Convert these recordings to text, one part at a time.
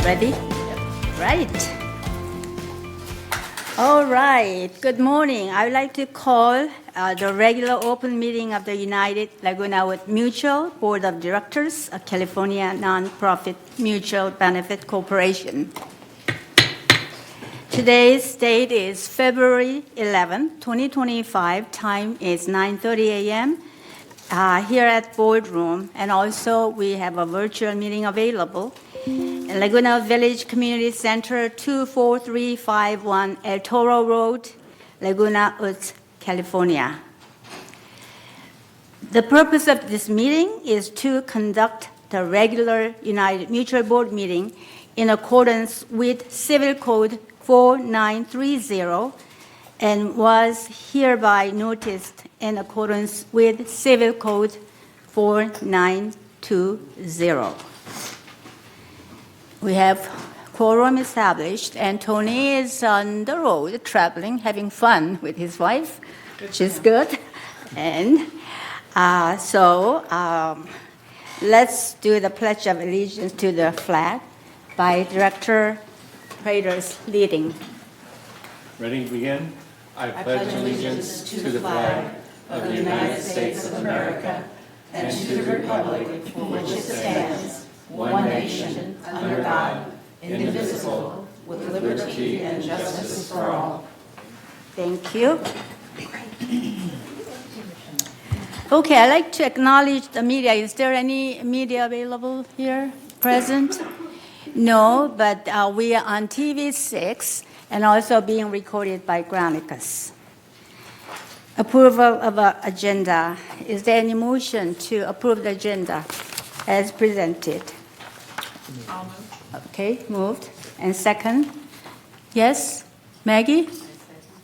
Ready? Right. All right. Good morning. I would like to call the regular open meeting of the United Laguna Woods Mutual Board of Directors, a California nonprofit mutual benefit corporation. Today's date is February 11, 2025. Time is 9:30 a.m. Here at Boardroom, and also we have a virtual meeting available. Laguna Village Community Center, 24351 El Toro Road, Laguna Woods, California. The purpose of this meeting is to conduct the regular United Mutual Board meeting in accordance with Civil Code 4930 and was hereby noticed in accordance with Civil Code 4920. We have quorum established, and Tony is on the road traveling, having fun with his wife, which is good. And let's do the Pledge of Allegiance to the flag by Director Prater's leading. Ready to begin? I pledge allegiance to the flag of the United States of America and to the republic for which it stands, one nation, under God, indivisible, with liberty and justice for all. Thank you. Okay, I'd like to acknowledge the media. Is there any media available here, present? No, but we are on TV6 and also being recorded by Granicus. Approval of our agenda. Is there any motion to approve the agenda as presented? I'll move. Okay, moved. And second? Yes? Maggie?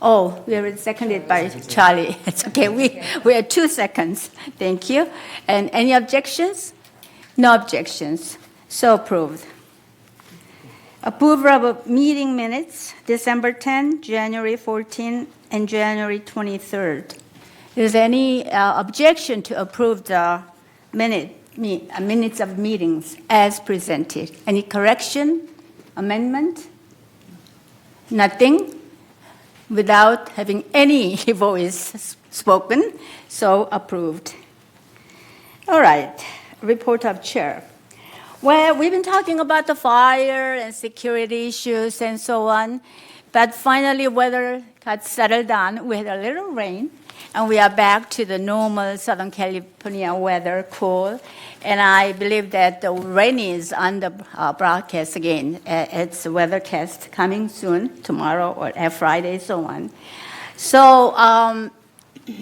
Oh, we are seconded by Charlie. It's okay. We are 2 seconds. Thank you. And any objections? No objections. So approved. Approval of meeting minutes, December 10, January 14, and January 23rd. Is there any objection to approve the minutes of meetings as presented? Any correction, amendment? Nothing? Without having any voice spoken, so approved. All right, report of chair. Well, we've been talking about the fire and security issues and so on, but finally weather got settled down. We had a little rain, and we are back to the normal Southern California weather, cool. And I believe that the rain is on the broadcast again. It's a weathercast coming soon, tomorrow or Friday, so on. So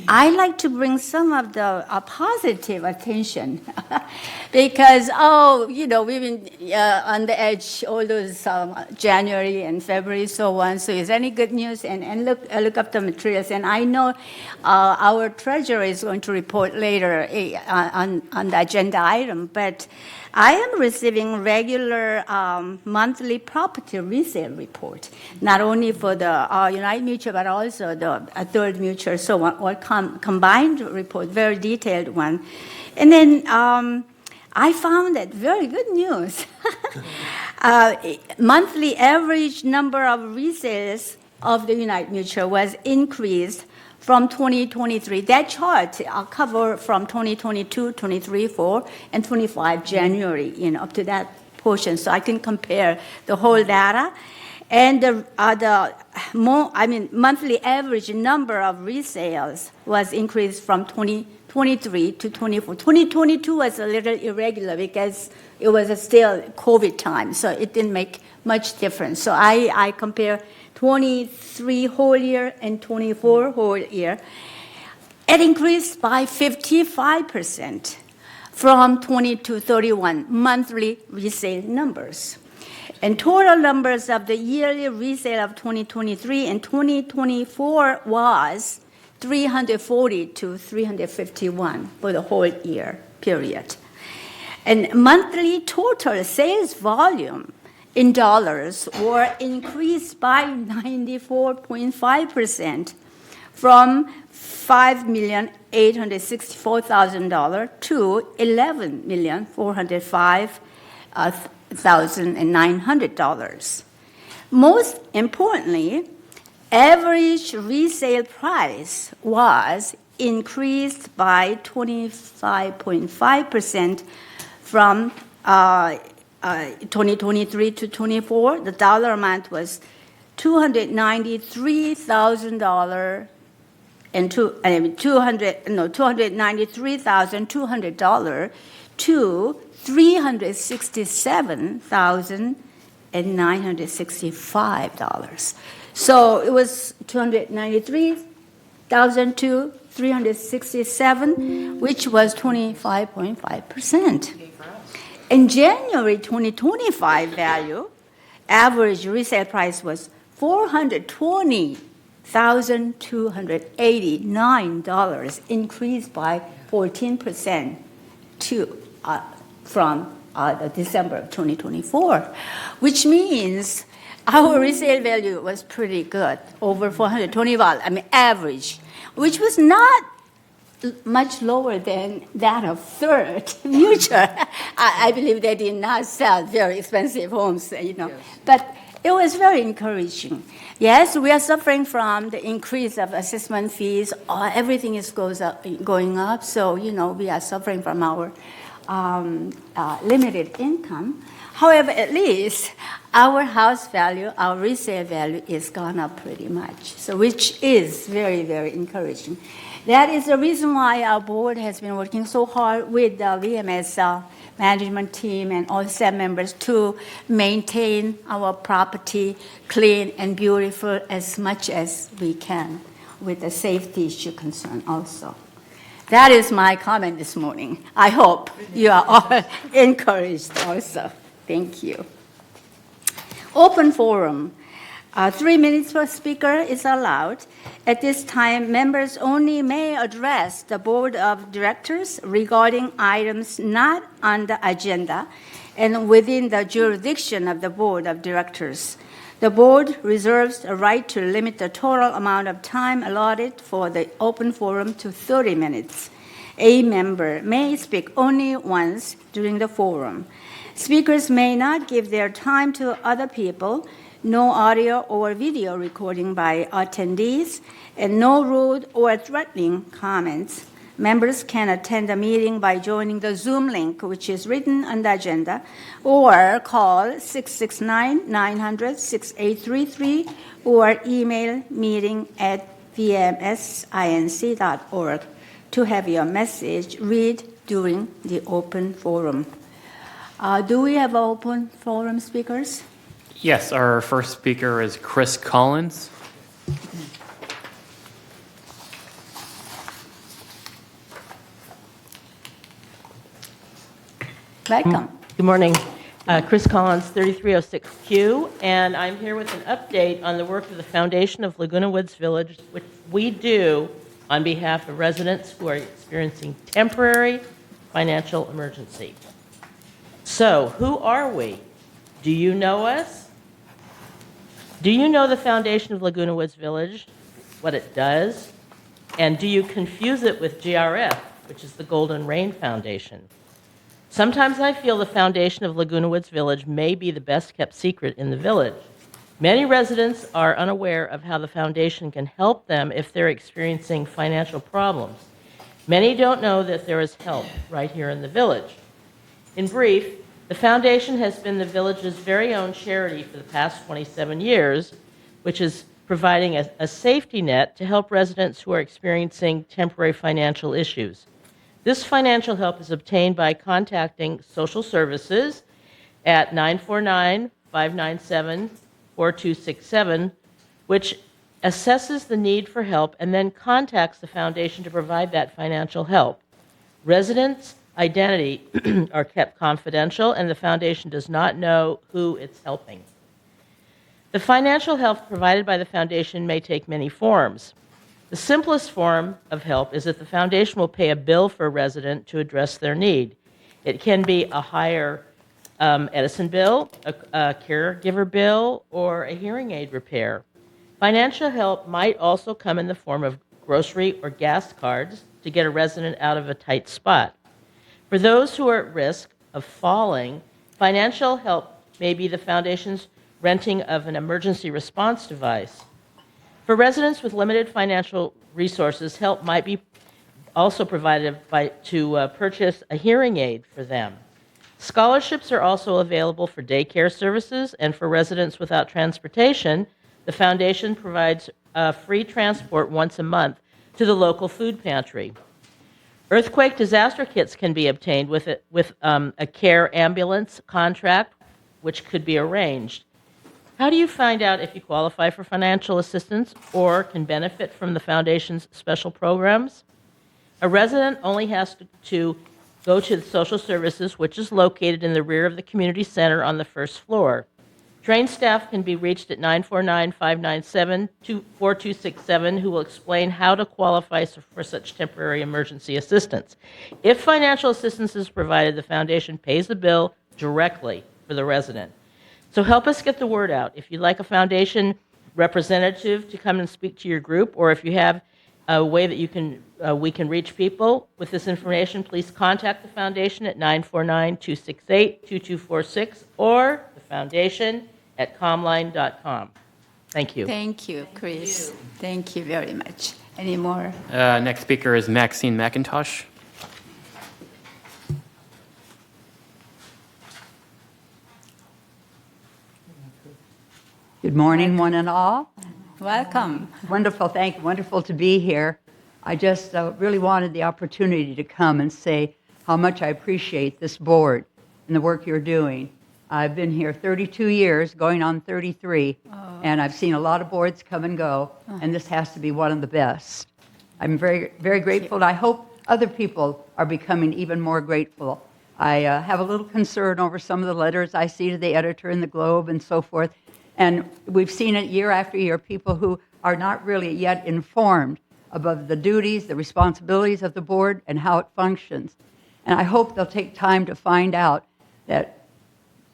I like to bring some of the positive attention because, we've been on the edge all those January and February, so on. So is there any good news? And look up the materials. And I know our treasurer is going to report later on the agenda item, but I am receiving regular monthly property resale report, not only for the United Mutual, but also the Third Mutual, so on, all combined report, very detailed one. And then I found that very good news. Monthly average number of resales of the United Mutual was increased from 2023. That chart I'll cover from 2022, 23, 4, and 25 January, up to that portion, so I can compare the whole data. And the monthly average number of resales was increased from 2023 to 24. 2022 was a little irregular because it was still COVID time, so it didn't make much difference. So I compare 23 whole year and 24 whole year. It increased by 55% from 20 to 31 monthly resale numbers. And total numbers of the yearly resale of 2023 and 2024 was 340 to 351 for the whole year period. And monthly total sales volume in dollars were increased by 94.5% from $5,864,000 to $11,405,000 $3,900. Most importantly, average resale price was increased by 25.5% from 2023 to 24. The dollar amount was $293,200 to $367,965. So it was $293,000 to $367,000, which was 25.5%. In January 2025 value, average resale price was $420,289, increased by 14% from December of 2024, which means our resale value was pretty good, over $420, average, which was not much lower than that of Third Mutual. I believe they did not sell very expensive homes, Yes. But it was very encouraging. Yes, we are suffering from the increase of assessment fees. Everything is going up, so we are suffering from our limited income. However, at least our house value, our resale value is gone up pretty much, so which is very, very encouraging. That is the reason why our board has been working so hard with the VMS management team and all staff members to maintain our property clean and beautiful as much as we can, with the safety issue concern also. That is my comment this morning. I hope you are all encouraged also. Thank you. Open forum. 3 minutes per speaker is allowed. At this time, members only may address the board of directors regarding items not on the agenda and within the jurisdiction of the board of directors. The board reserves the right to limit the total amount of time allotted for the open forum to 30 minutes. A member may speak only once during the forum. Speakers may not give their time to other people. No audio or video recording by attendees, and no rude or threatening comments. Members can attend the meeting by joining the Zoom link, which is written on the agenda, or call 669-900-6833 or email meeting@vmsinc.org to have your message read during the open forum. Do we have open forum speakers? Yes, our first speaker is Chris Collins. Welcome. Good morning. Chris Collins, 3306Q, and I'm here with an update on the work of the Foundation of Laguna Woods Village, which we do on behalf of residents who are experiencing temporary financial emergency. So, who are we? Do you know us? Do you know the Foundation of Laguna Woods Village, what it does? And do you confuse it with GRF, which is the Golden Rain Foundation? Sometimes I feel the Foundation of Laguna Woods Village may be the best kept secret in the village. Many residents are unaware of how the foundation can help them if they're experiencing financial problems. Many don't know that there is help right here in the village. In brief, the foundation has been the village's very own charity for the past 27 years, which is providing a safety net to help residents who are experiencing temporary financial issues. This financial help is obtained by contacting social services at 949-597-4267, which assesses the need for help and then contacts the foundation to provide that financial help. Residents' identity are kept confidential, and the foundation does not know who it's helping. The financial help provided by the foundation may take many forms. The simplest form of help is that the foundation will pay a bill for a resident to address their need. It can be a higher Edison bill, a caregiver bill, or a hearing aid repair. Financial help might also come in the form of grocery or gas cards to get a resident out of a tight spot. For those who are at risk of falling Financial help may be the foundation's renting of an emergency response device. For residents with limited financial resources, help might be also provided to purchase a hearing aid for them. Scholarships are also available for daycare services, and for residents without transportation, the foundation provides free transport once a month to the local food pantry. Earthquake disaster kits can be obtained with a care ambulance contract, which could be arranged. How do you find out if you qualify for financial assistance or can benefit from the foundation's special programs? A resident only has to go to the social services, which is located in the rear of the community center on the first floor. Trained staff can be reached at 949-597-4267, who will explain how to qualify for such temporary emergency assistance. If financial assistance is provided, the foundation pays the bill directly for the resident. So help us get the word out. If you'd like a foundation representative to come and speak to your group, or if you have a way that we can reach people with this information, please contact the foundation at 949-268-2246 or the foundation at comline.com. Thank you. Thank you, Chris. Thank you very much. Any more? Next speaker is Maxine McIntosh. Good morning, one and all. Welcome. Wonderful, thank you. Wonderful to be here. I just really wanted the opportunity to come and say how much I appreciate this board and the work you're doing. I've been here 32 years, going on 33, and I've seen a lot of boards come and go, and this has to be one of the best. I'm very, very grateful, and I hope other people are becoming even more grateful. I have a little concern over some of the letters I see to the editor in the Globe and so forth. And we've seen it year after year, people who are not really yet informed about the duties, the responsibilities of the board, and how it functions. And I hope they'll take time to find out that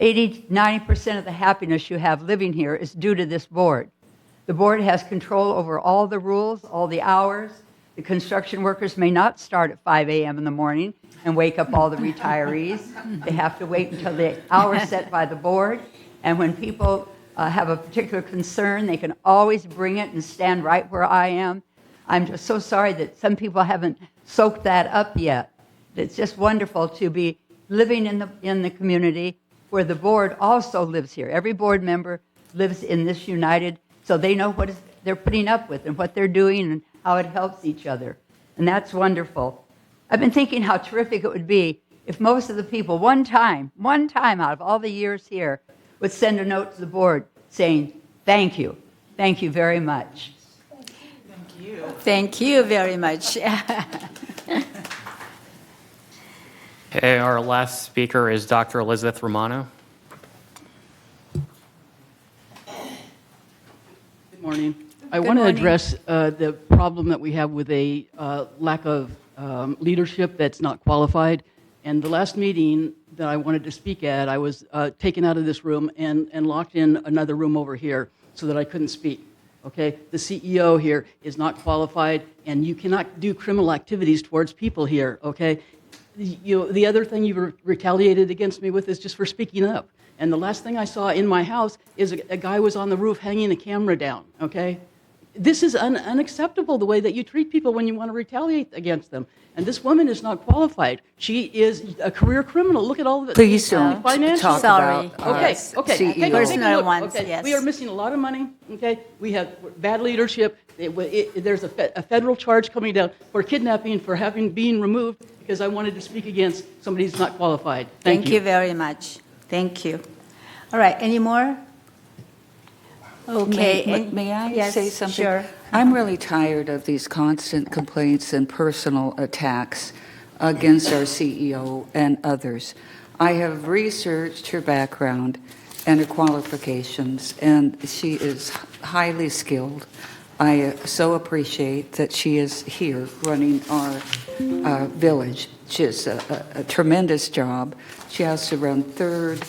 80-90% of the happiness you have living here is due to this board. The board has control over all the rules, all the hours. The construction workers may not start at 5 a.m. in the morning and wake up all the retirees. They have to wait until the hour set by the board. And when people have a particular concern, they can always bring it and stand right where I am. I'm just so sorry that some people haven't soaked that up yet. It's just wonderful to be living in the community where the board also lives here. Every board member lives in this united, so they know what they're putting up with and what they're doing and how it helps each other. And that's wonderful. I've been thinking how terrific it would be if most of the people, one time out of all the years here, would send a note to the board saying, thank you very much. Thank you. Thank you very much. Okay, our last speaker is Dr. Elizabeth Romano. Good morning. I Good want to morning. address the problem that we have with a lack of leadership that's not qualified. And the last meeting that I wanted to speak at, I was taken out of this room and locked in another room over here so that I couldn't speak. Okay? The CEO here is not qualified, and you cannot do criminal activities towards people here. Okay? The other thing you retaliated against me with is just for speaking up. And the last thing I saw in my house is a guy was on the roof hanging a camera down. Okay? This is unacceptable, the way that you treat people when you want to retaliate against them. And this woman is not qualified. She is a career criminal. Look at all the Please don't financial. talk Sorry. about Okay, Yes. okay. CEO. Take a Personal look. ones, Okay, yes. we are missing a lot of money. Okay, we have bad leadership. There's a federal charge coming down for kidnapping for being removed because I wanted to speak against somebody who's not qualified. Thank you very much. Thank you. All right, any more? Okay. May I yes, say something? Sure. I'm really tired of these constant complaints and personal attacks against our CEO and others. I have researched her background and her qualifications, and she is highly skilled. I so appreciate that she is here running our village. She does a tremendous job. She has to run Third,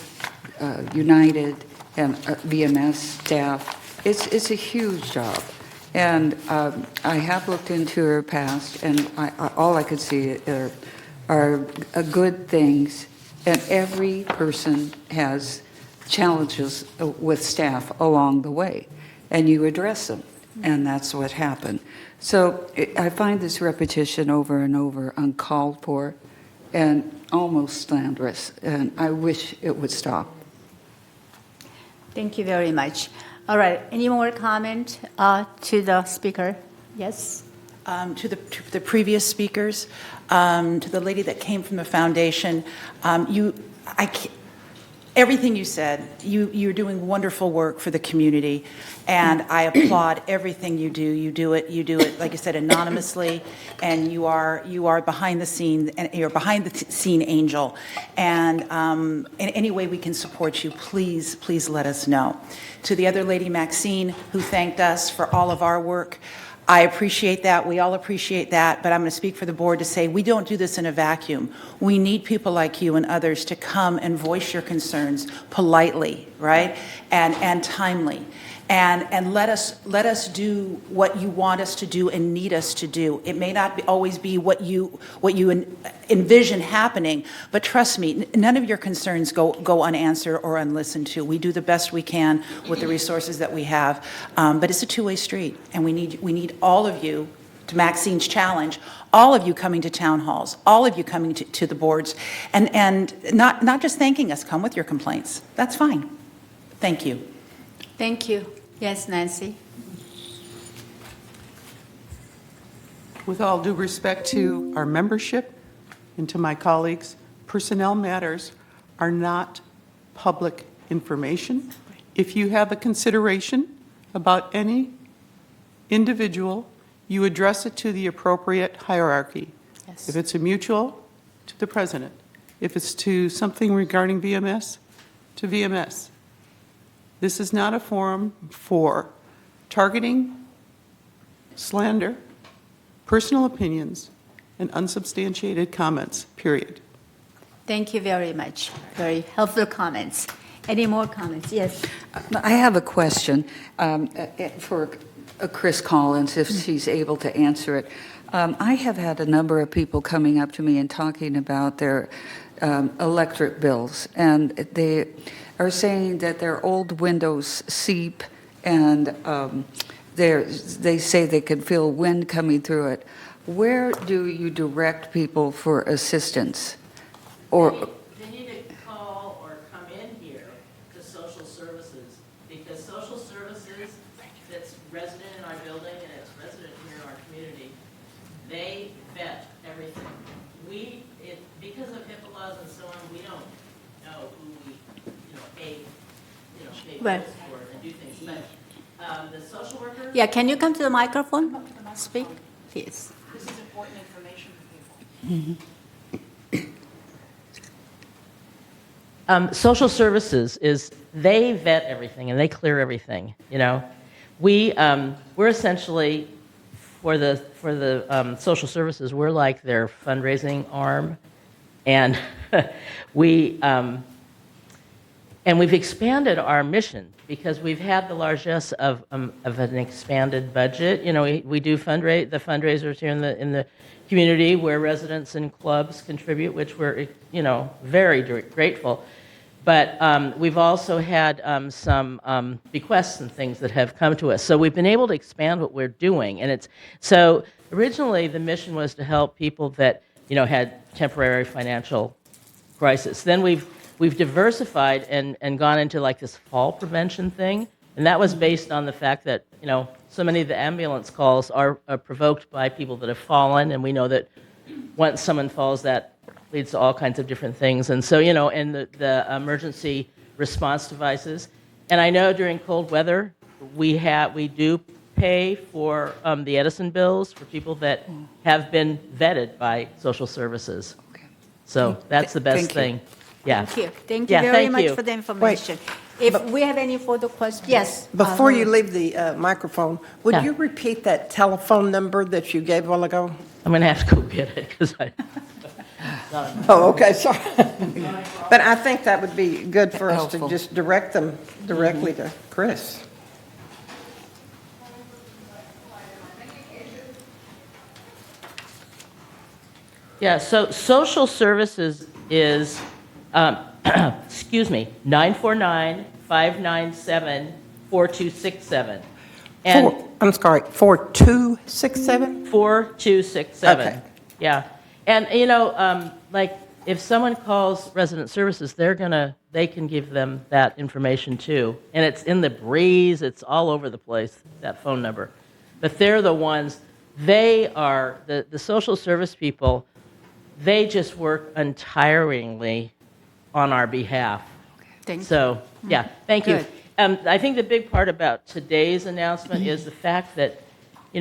United, and VMS staff. It's a huge job. And I have looked into her past, and all I could see are good things And every person has challenges with staff along the way, and you address them, and that's what happened. So I find this repetition over and over uncalled for and almost slanderous, and I wish it would stop. Thank you very much. All right, any more comment to the speaker? Yes? To the previous speakers, to the lady that came from the foundation, everything you said, you're doing wonderful work for the community, and I applaud everything you do. You do it, like I said, anonymously, and you are behind the scene, and you're behind the scene angel. And in any way we can support you, please let us know. To the other lady, Maxine, who thanked us for all of our work, I appreciate that. We all appreciate that. But I'm going to speak for the board to say we don't do this in a vacuum. We need people like you and others to come and voice your concerns politely, right, and timely. And let us do what you want us to do and need us to do. It may not always be what you envision happening, but trust me, none of your concerns go unanswered or unlistened to. We do the best we can with the resources that we have, but it's a two-way street, and we need all of you. To Maxine's challenge, all of you coming to town halls, all of you coming to the boards, and not just thanking us. Come with your complaints. That's fine. Thank you. Thank you. Yes, Nancy? With all due respect to our membership and to my colleagues, personnel matters are not public information. If you have a consideration about any individual, you address it to the appropriate hierarchy. Yes. If it's a mutual, to the president. If it's to something regarding VMS, to VMS. This is not a forum for targeting, slander, personal opinions, and unsubstantiated comments, period. Thank you very much. Very helpful comments. Any more comments? Yes. I have a question for Chris Collins, if she's able to answer it. I have had a number of people coming up to me and talking about their electric bills, and they are saying that their old windows seep, and they say they can feel wind coming through it. Where do you direct people for assistance? Or They need to call or come in here to social services, because social services that's resident in our building and it's resident here in our community, they vet everything. Because of HIPAA laws and so on, we don't know who we, pay Well- bills for and do things. But the social worker, Yeah, can you come to the microphone? Speak, please. This is important information for people. social services is they vet everything and they clear everything. We're essentially for the social services, we're like their fundraising arm, and we've expanded our mission because we've had the largesse of an expanded budget. We do the fundraisers here in the community where residents and clubs contribute, which we're very grateful. But we've also had some bequests and things that have come to us. So we've been able to expand what we're doing. And so originally the mission was to help people that, had temporary financial crisis. Then we've diversified and gone into like this fall prevention thing. And that was based on the fact that, so many of the ambulance calls are provoked by people that have fallen. And we know that once someone falls, that leads to all kinds of different things. And so, and the emergency response devices. And I know during cold weather, we do pay for the Edison bills for people that have been vetted by social services. Okay. So that's the best Thank you. thing. Yeah. Thank you. Thank you Yeah, very thank much you. for the information. If we have any further questions, yes. Before you leave the microphone, would Yeah. you repeat that telephone number that you gave a while ago? I'm going to have to go get it because I. Oh, okay, sorry. But I think that would be good for us to Helpful. just direct them directly to Chris. Yeah, so social services is excuse me, 949-597-4267. And I'm sorry, 4267? 4267. Okay. Yeah. And, like, if someone calls resident services, they can give them that information too. And it's in the breeze, it's all over the place, that phone number. But they're the ones, they are, the social service people, they just work untiringly on our behalf. Thank you. So, yeah, thank you. Good. I think the big part about today's announcement is the fact that, we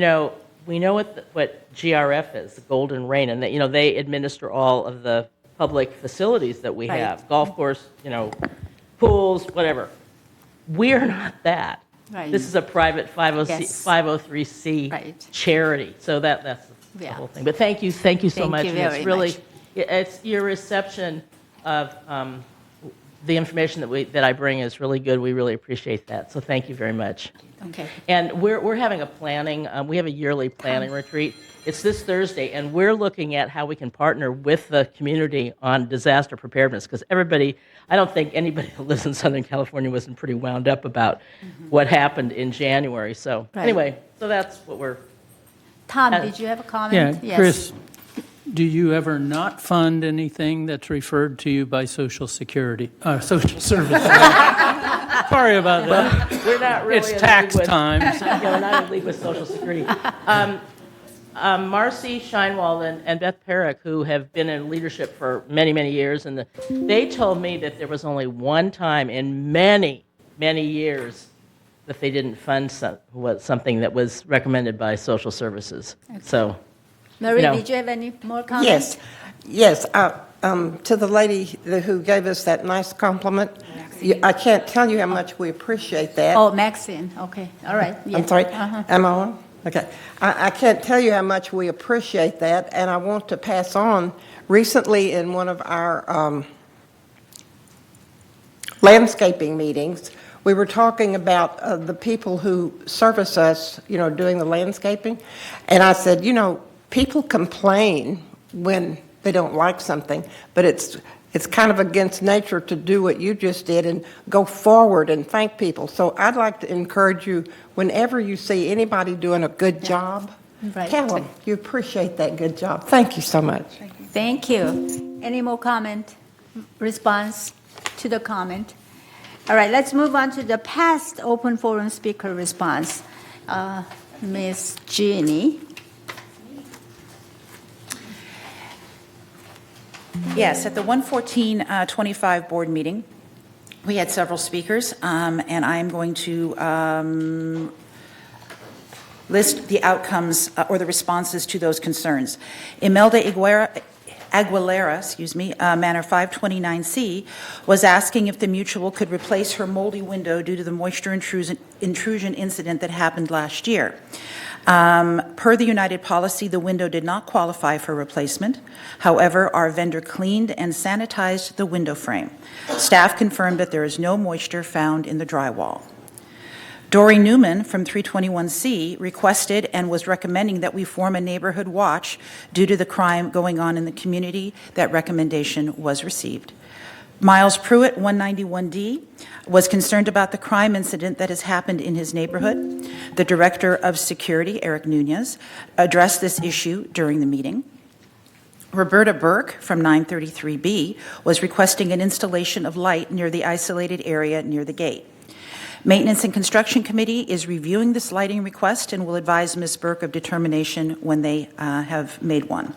know what GRF is, the Golden Rain, and that, they administer all of the public facilities that we Right. have, golf course, pools, whatever. We're not that. Right. This is a private Yes. 503C Right. charity. So that's the Yeah. whole thing. But thank you so Thank much. you And very it's really, much. it's your reception of the information that I bring is really good. We really appreciate that. So thank you very much. Okay. And we're having a planning, we have a yearly planning retreat. It's this Thursday, and we're looking at how we can partner with the community on disaster preparedness, because I don't think anybody that lives in Southern California wasn't pretty wound up about what happened in January. So Right. anyway, so that's what we're, Tom, did you have a comment? Yeah, Yes. Chris, do you ever not fund anything that's referred to you by Social Security, Social Services? Sorry about that. we're not really It's in tax league with- time. we're not in league with Social Security. Marcy Scheinwald and Beth Perrick, who have been in leadership for many, many years, and they told me that there was only one time in many, many years that they didn't fund something that was recommended by social services. So, Marie, know. did you have any more comments? Yes. To the lady who gave us that nice compliment, I can't tell you how much we appreciate that. Oh, Maxine, okay, all right. I'm yes. sorry, Uh-huh. am I on? Okay. I can't tell you how much we appreciate that, and I want to pass on, recently in one of our landscaping meetings, we were talking about the people who service us, doing the landscaping, and I said, people complain when they don't like something, but it's kind of against nature to do what you just did and go forward and thank people. So I'd like to encourage you, whenever you see anybody doing a good job, Right. tell them you appreciate that good job. Thank you so much. Thank you. Any more comment, response to the comment? All right, let's move on to the past open forum speaker response. Ms. Jeannie. Yes, at the 114-25 board meeting, we had several speakers, and I am going to list the outcomes or the responses to those concerns. Imelda Aguilera, Manor 529C, was asking if the mutual could replace her moldy window due to the moisture intrusion incident that happened last year. Per the United policy, the window did not qualify for replacement. However, our vendor cleaned and sanitized the window frame. Staff confirmed that there is no moisture found in the drywall. Dory Newman from 321C requested and was recommending that we form a neighborhood watch due to the crime going on in the community. That recommendation was received. Miles Pruitt, 191D, was concerned about the crime incident that has happened in his neighborhood. The Director of Security, Eric Nunez, addressed this issue during the meeting. Roberta Burke from 933B was requesting an installation of light near the isolated area near the gate. Maintenance and Construction Committee is reviewing this lighting request and will advise Ms. Burke of determination when they have made one.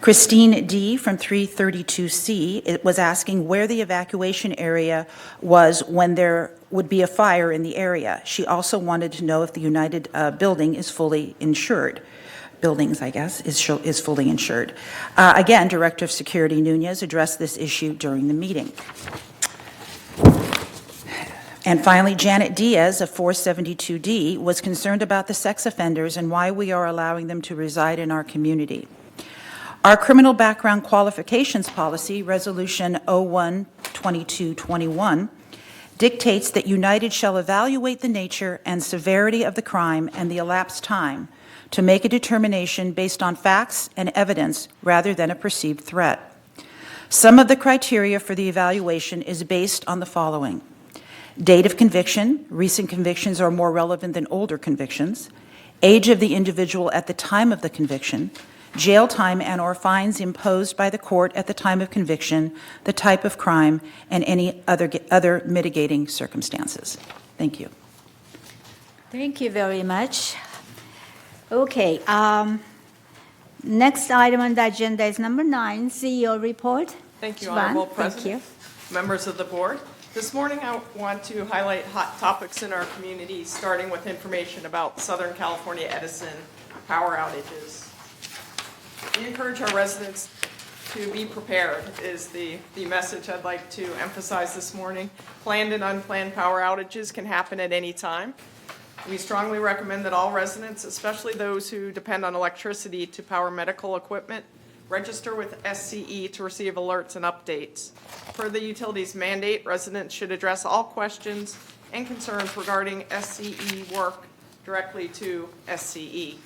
Christine D. from 332C was asking where the evacuation area was when there would be a fire in the area. She also wanted to know if the United building is fully insured. Buildings, I guess, is fully insured. Again, Director of Security Nunez addressed this issue during the meeting. And finally, Janet Diaz of 472D was concerned about the sex offenders and why we are allowing them to reside in our community. Our criminal background qualifications policy, Resolution 01-2221, dictates that United shall evaluate the nature and severity of the crime and the elapsed time to make a determination based on facts and evidence rather than a perceived threat. Some of the criteria for the evaluation is based on the following: date of conviction, recent convictions are more relevant than older convictions, age of the individual at the time of the conviction, jail time and/or fines imposed by the court at the time of conviction, the type of crime, and any other mitigating circumstances. Thank you. Thank you very much. Okay, next item on the agenda is number 9, CEO report. Thank you, Siobhan, Honorable thank President, you. members of the board. This morning, I want to highlight hot topics in our community, starting with information about Southern California Edison power outages. We encourage our residents to be prepared is the message I'd like to emphasize this morning. Planned and unplanned power outages can happen at any time. We strongly recommend that all residents, especially those who depend on electricity to power medical equipment, register with SCE to receive alerts and updates. Per the utility's mandate, residents should address all questions and concerns regarding SCE work directly to SCE.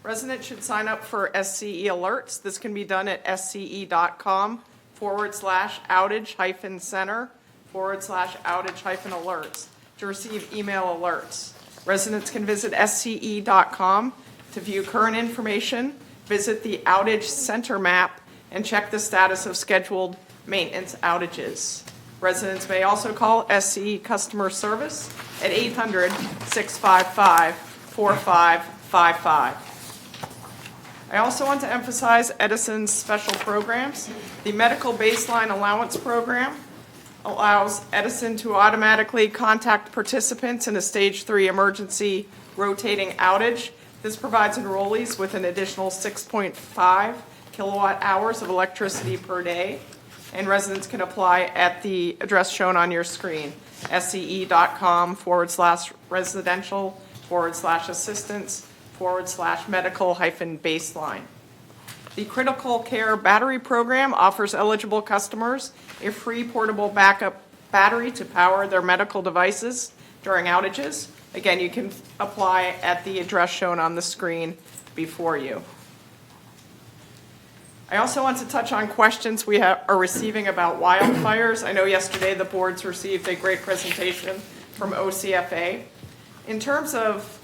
Residents should sign up for SCE alerts. This can be done at sce.com/outage-center/outage-alerts to receive email alerts. Residents can visit sce.com to view current information, visit the outage center map, and check the status of scheduled maintenance outages. Residents may also call SCE customer service at 800-655-4555. I also want to emphasize Edison's special programs. The Medical Baseline Allowance Program allows Edison to automatically contact participants in a Stage 3 emergency rotating outage. This provides enrollees with an additional 6.5 kilowatt hours of electricity per day, and residents can apply at the address shown on your screen, sce.com/residential/assistance/medical-baseline. The Critical Care Battery Program offers eligible customers a free portable backup battery to power their medical devices during outages. Again, you can apply at the address shown on the screen before you. I also want to touch on questions we are receiving about wildfires. I know yesterday the boards received a great presentation from OCFA. In terms of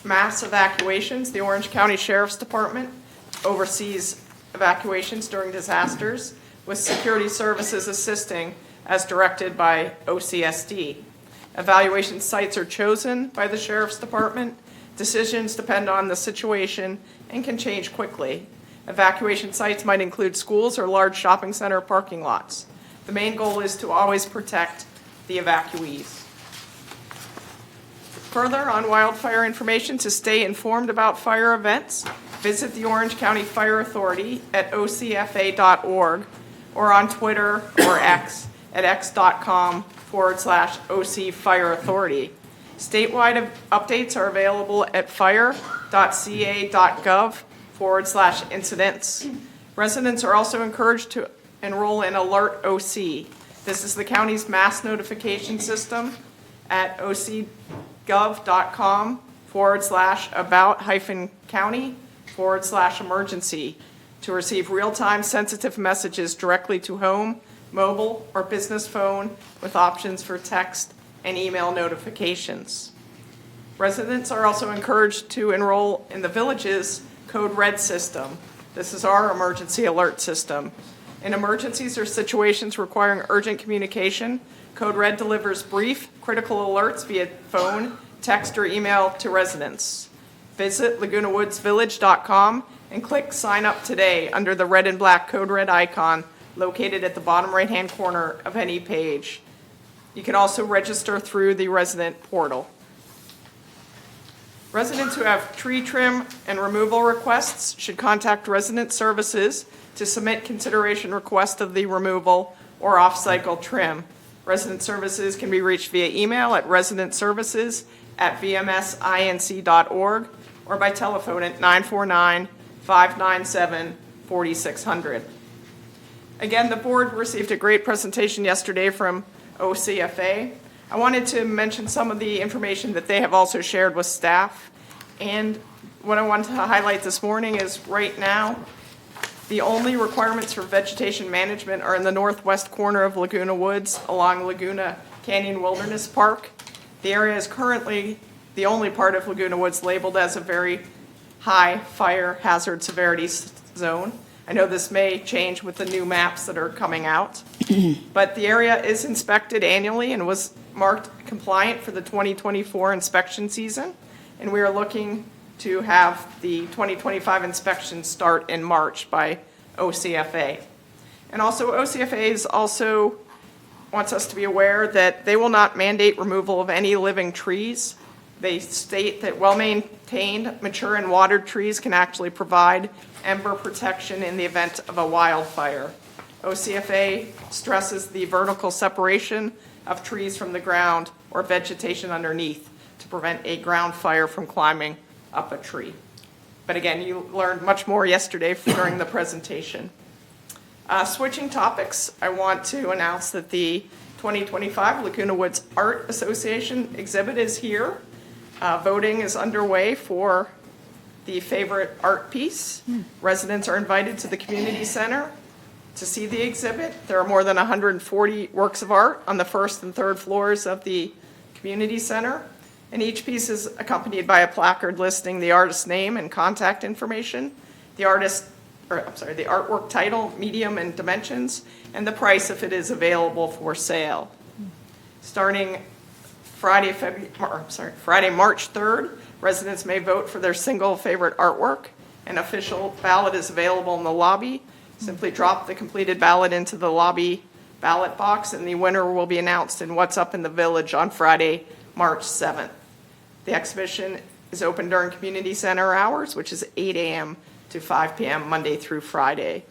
mass evacuations, the Orange County Sheriff's Department oversees evacuations during disasters, with security services assisting as directed by OCSD. Evaluation sites are chosen by the Sheriff's Department. Decisions depend on the situation and can change quickly. Evacuation sites might include schools or large shopping center parking lots. The main goal is to always protect the evacuees. Further, on wildfire information, to stay informed about fire events, visit the Orange County Fire Authority at ocfa.org or on Twitter or X at x.com/OC Fire Authority. Statewide updates are available at fire.ca.gov/incidents. Residents are also encouraged to enroll in Alert OC. This is the county's mass notification system at ocgov.com/about-county/emergency to receive real-time sensitive messages directly to home, mobile, or business phone with options for text and email notifications. Residents are also encouraged to enroll in the village's Code Red system. This is our emergency alert system. In emergencies or situations requiring urgent communication, Code Red delivers brief, critical alerts via phone, text, or email to residents. Visit lagunawoodsvillage.com and click Sign Up Today under the red and black Code Red icon located at the bottom right-hand corner of any page. You can also register through the resident portal. Residents who have tree trim and removal requests should contact Resident Services to submit consideration request of the removal or off-cycle trim. Resident Services can be reached via email at residentservices@vmsinc.org or by telephone at 949-597-4600. Again, the board received a great presentation yesterday from OCFA. I wanted to mention some of the information that they have also shared with staff. And what I want to highlight this morning is right now, The only requirements for vegetation management are in the northwest corner of Laguna Woods along Laguna Canyon Wilderness Park. The area is currently the only part of Laguna Woods labeled as a very high fire hazard severity zone. I know this may change with the new maps that are coming out, but the area is inspected annually and was marked compliant for the 2024 inspection season, and we are looking to have the 2025 inspection start in March by OCFA. And also OCFA wants us to be aware that they will not mandate removal of any living trees. They state that well-maintained, mature and watered trees can actually provide ember protection in the event of a wildfire. OCFA stresses the vertical separation of trees from the ground or vegetation underneath to prevent a ground fire from climbing up a tree. But again, you learned much more yesterday during the presentation. Switching topics, I want to announce that the 2025 Laguna Woods Art Association exhibit is here. Voting is underway for the favorite art piece. Residents are invited to the community center to see the exhibit. There are more than 140 works of art on the first and third floors of the community center. And each piece is accompanied by a placard listing the artist's name and contact information, the artwork title, medium, and dimensions, and the price if it is available for sale. Starting Friday, March 3rd, residents may vote for their single favorite artwork. An official ballot is available in the lobby. Simply drop the completed ballot into the lobby ballot box, and the winner will be announced in What's Up in the Village on Friday, March 7th. The exhibition is open during community center hours, which is 8 a.m. to 5 p.m. Monday through Friday.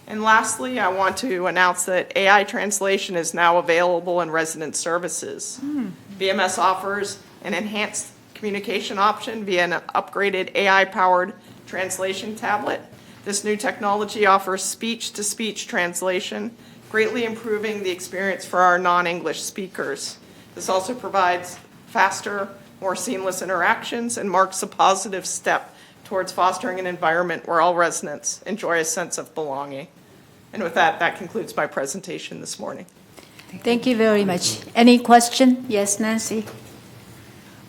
And lastly, I want to announce that AI translation is now available in resident services. VMS offers an enhanced communication option via an upgraded AI-powered translation tablet. This new technology offers speech-to-speech translation, greatly improving the experience for our non-English speakers. This also provides faster, more seamless interactions and marks a positive step towards fostering an environment where all residents enjoy a sense of belonging. And with that, that concludes my presentation this morning. Thank you very much. Any question? Yes, Nancy?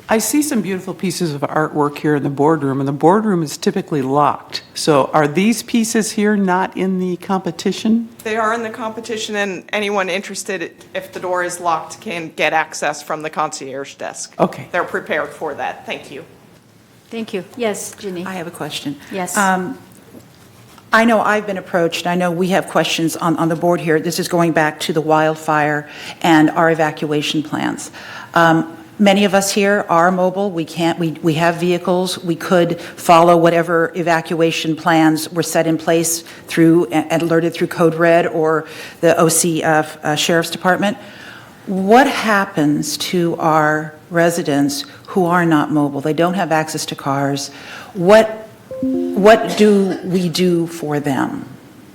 I see some beautiful pieces of artwork here in the boardroom, and the boardroom is typically locked. So are these pieces here not in the competition? They are in the competition, and anyone interested, if the door is locked, can get access from the concierge desk. Okay. They're prepared for that. Thank you. Thank you. Yes, Ginny? I have a question. Yes. I know I've been approached, I know we have questions on the board here. This is going back to the wildfire and our evacuation plans. Many of us here are mobile. We have vehicles. We could follow whatever evacuation plans were set in place through and alerted through Code Red or the OC Sheriff's Department. What happens to our residents who are not mobile? They don't have access to cars. What do we do for them?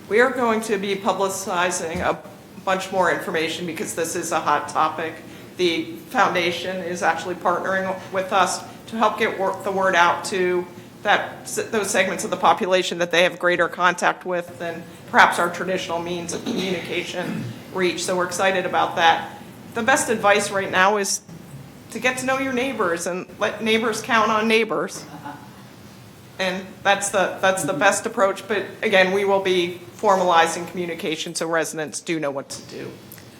We are going to be publicizing a bunch more information because this is a hot topic. The foundation is actually partnering with us to help get the word out to those segments of the population that they have greater contact with than perhaps our traditional means of communication reach. So we're excited about that. The best advice right now is to get to know your neighbors and let neighbors count on neighbors. And that's the best approach. But again, we will be formalizing communication so residents do know what to do.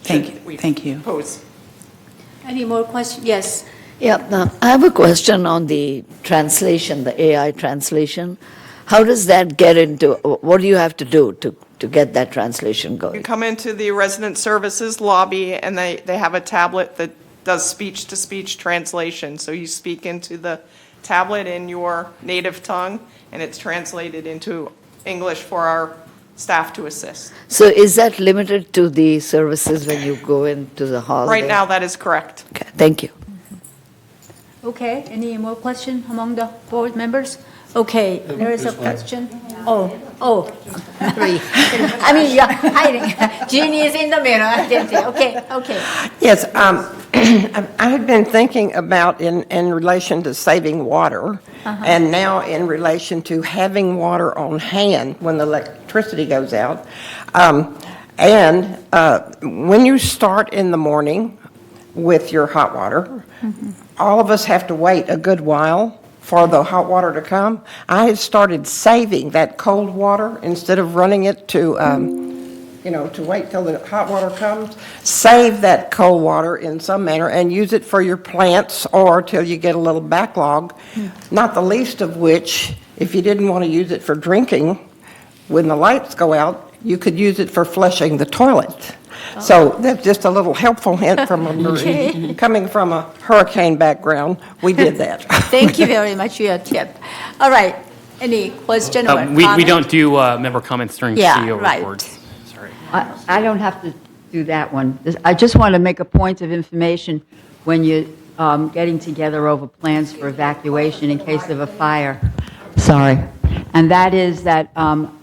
Thank you. Pose. Any more questions? Yes. Yeah, I have a question on the translation, the AI translation. How does that get into, what do you have to do to get that translation You going? come into the resident services lobby and they have a tablet that does speech-to-speech translation. So you speak into the tablet in your native tongue and it's translated into English for our staff to assist. So is that limited to the services when you go into the hall? Right there? now, that is correct. Okay, thank you. Okay, any more questions among the board members? Okay, there is a question. Oh, three. I mean, you're hiding. Jeannie is in the middle. I can see. Okay. Yes, I had been thinking about in relation to saving water, and now in relation to having water on hand when the electricity goes out. When you start in the morning with your hot water, all of us have to wait a good while for the hot water to come. I had started saving that cold water instead of running it to wait till the hot water comes. Save that cold water in some manner and use it for your plants or till you get a little backlog, not the least of which, if you didn't want to use it for drinking, when the lights go out, you could use it for flushing the toilet. So that's just a little helpful hint from a Marie. Coming from a hurricane background, we did that. Thank you very much for your tip. All right, any question or comment? We don't do member comments during CEO right. reports. Sorry. I don't have to do that one. I just want to make a point of information when you're getting together over plans for evacuation in case of a fire. Sorry. And that is that,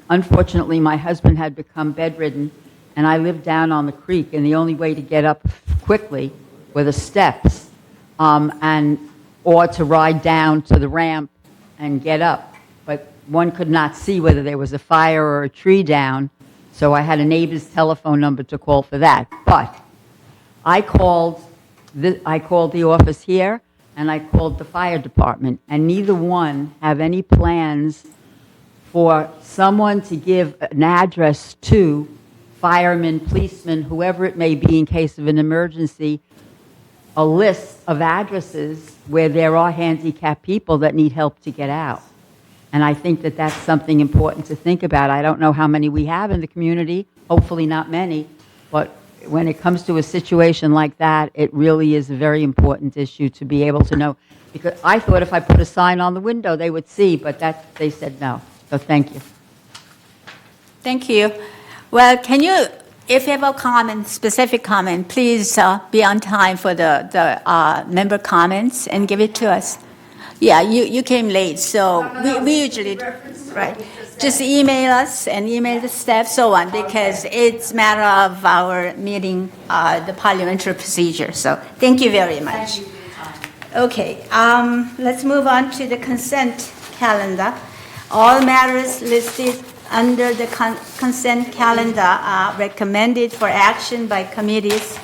unfortunately, my husband had become bedridden, and I lived down on the creek, and the only way to get up quickly were the steps, or to ride down to the ramp and get up. But one could not see whether there was a fire or a tree down, so I had a neighbor's telephone number to call for that. But I called the office here, and I called the fire department, and neither one have any plans for someone to give an address to firemen, policemen, whoever it may be in case of an emergency, a list of addresses where there are handicapped people that need help to get out. And I think that that's something important to think about. I don't know how many we have in the community, hopefully not many, but when it comes to a situation like that, it really is a very important issue to be able to know. Because I thought if I put a sign on the window, they would see, but they said no. So thank you. Thank you. Well, can you, if you have a comment, specific comment, please be on time for the member comments and give it to us. Yeah, you came late, so we usually, right. Just email us and email the staff, so on, because it's a matter of our meeting, the parliamentary procedure. So thank you very much. Okay, let's move on to the consent calendar. All matters listed under the consent calendar are recommended for action by committees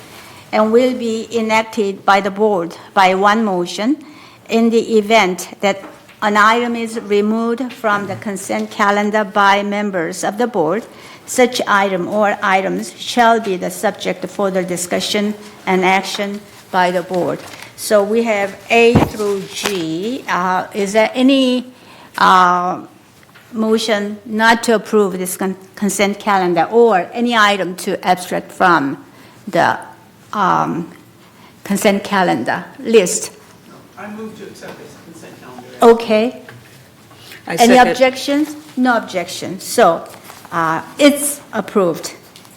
and will be enacted by the board by one motion. In the event that an item is removed from the consent calendar by members of the board, such item or items shall be the subject of further discussion and action by the board. So we have A through G. Is there any motion not to approve this consent calendar or any item to abstract from the consent calendar list? I move to accept this consent calendar. Okay. I Any second. objections? No objections. So it's approved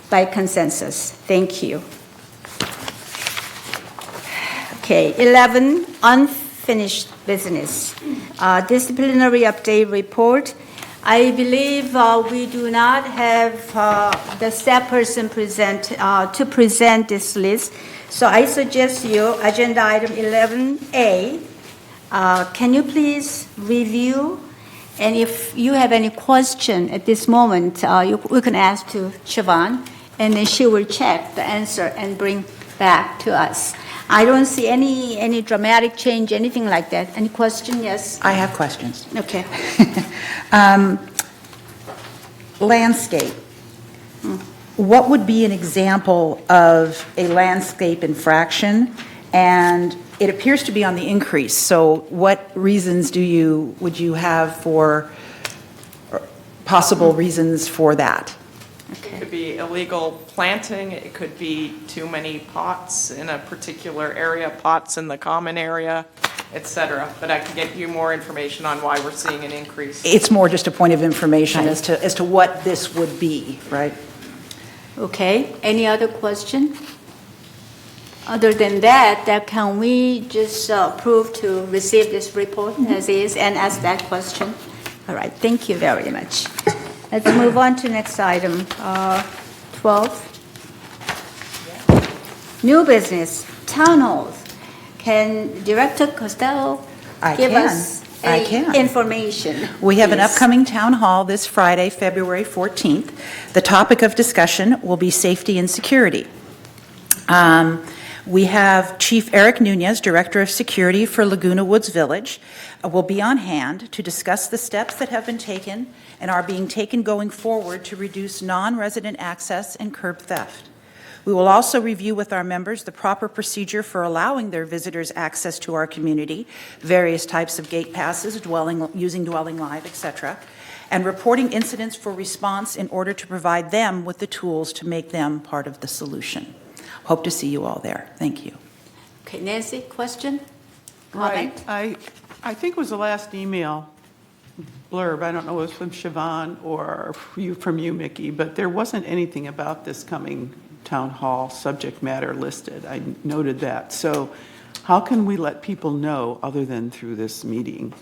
by consensus. Thank you. Okay, 11, unfinished business. Disciplinary update report. I believe we do not have the staff person to present this list. So I suggest you, agenda item 11A, can you please review? And if you have any question at this moment, we can ask to Siobhan, and then she will check the answer and bring back to us. I don't see any dramatic change, anything like that. Any question? Yes? I have questions. Okay. Landscape. What would be an example of a landscape infraction? And it appears to be on the increase. So what reasons would you have for possible reasons for that? It could be illegal planting, it could be too many pots in a particular area, pots in the common area, et cetera. But I can get you more information on why we're seeing an increase. It's more just a point of information as to what this would be, right? Okay. Any other question? Other than that, can we just approve to receive this report as is and ask that question? All right. Thank you very much. Let's move on to next item, 12. New business, town halls. Can Director Costello give us I any can. information. We have an please? upcoming town hall this Friday, February 14th. The topic of discussion will be safety and security. We have Chief Eric Nunez, Director of Security for Laguna Woods Village, will be on hand to discuss the steps that have been taken and are being taken going forward to reduce non-resident access and curb theft. We will also review with our members the proper procedure for allowing their visitors access to our community, various types of gate passes, using dwelling live, etc., and reporting incidents for response in order to provide them with the tools to make them part of the solution. Hope to see you all there. Thank you. Okay, Nancy, question? Right. Comment? I think it was the last email blurb, I don't know if it was from Siobhan or from you, Mickey, but there wasn't anything about this coming town hall subject matter listed. I noted that. So how can we let people know other than through this meeting?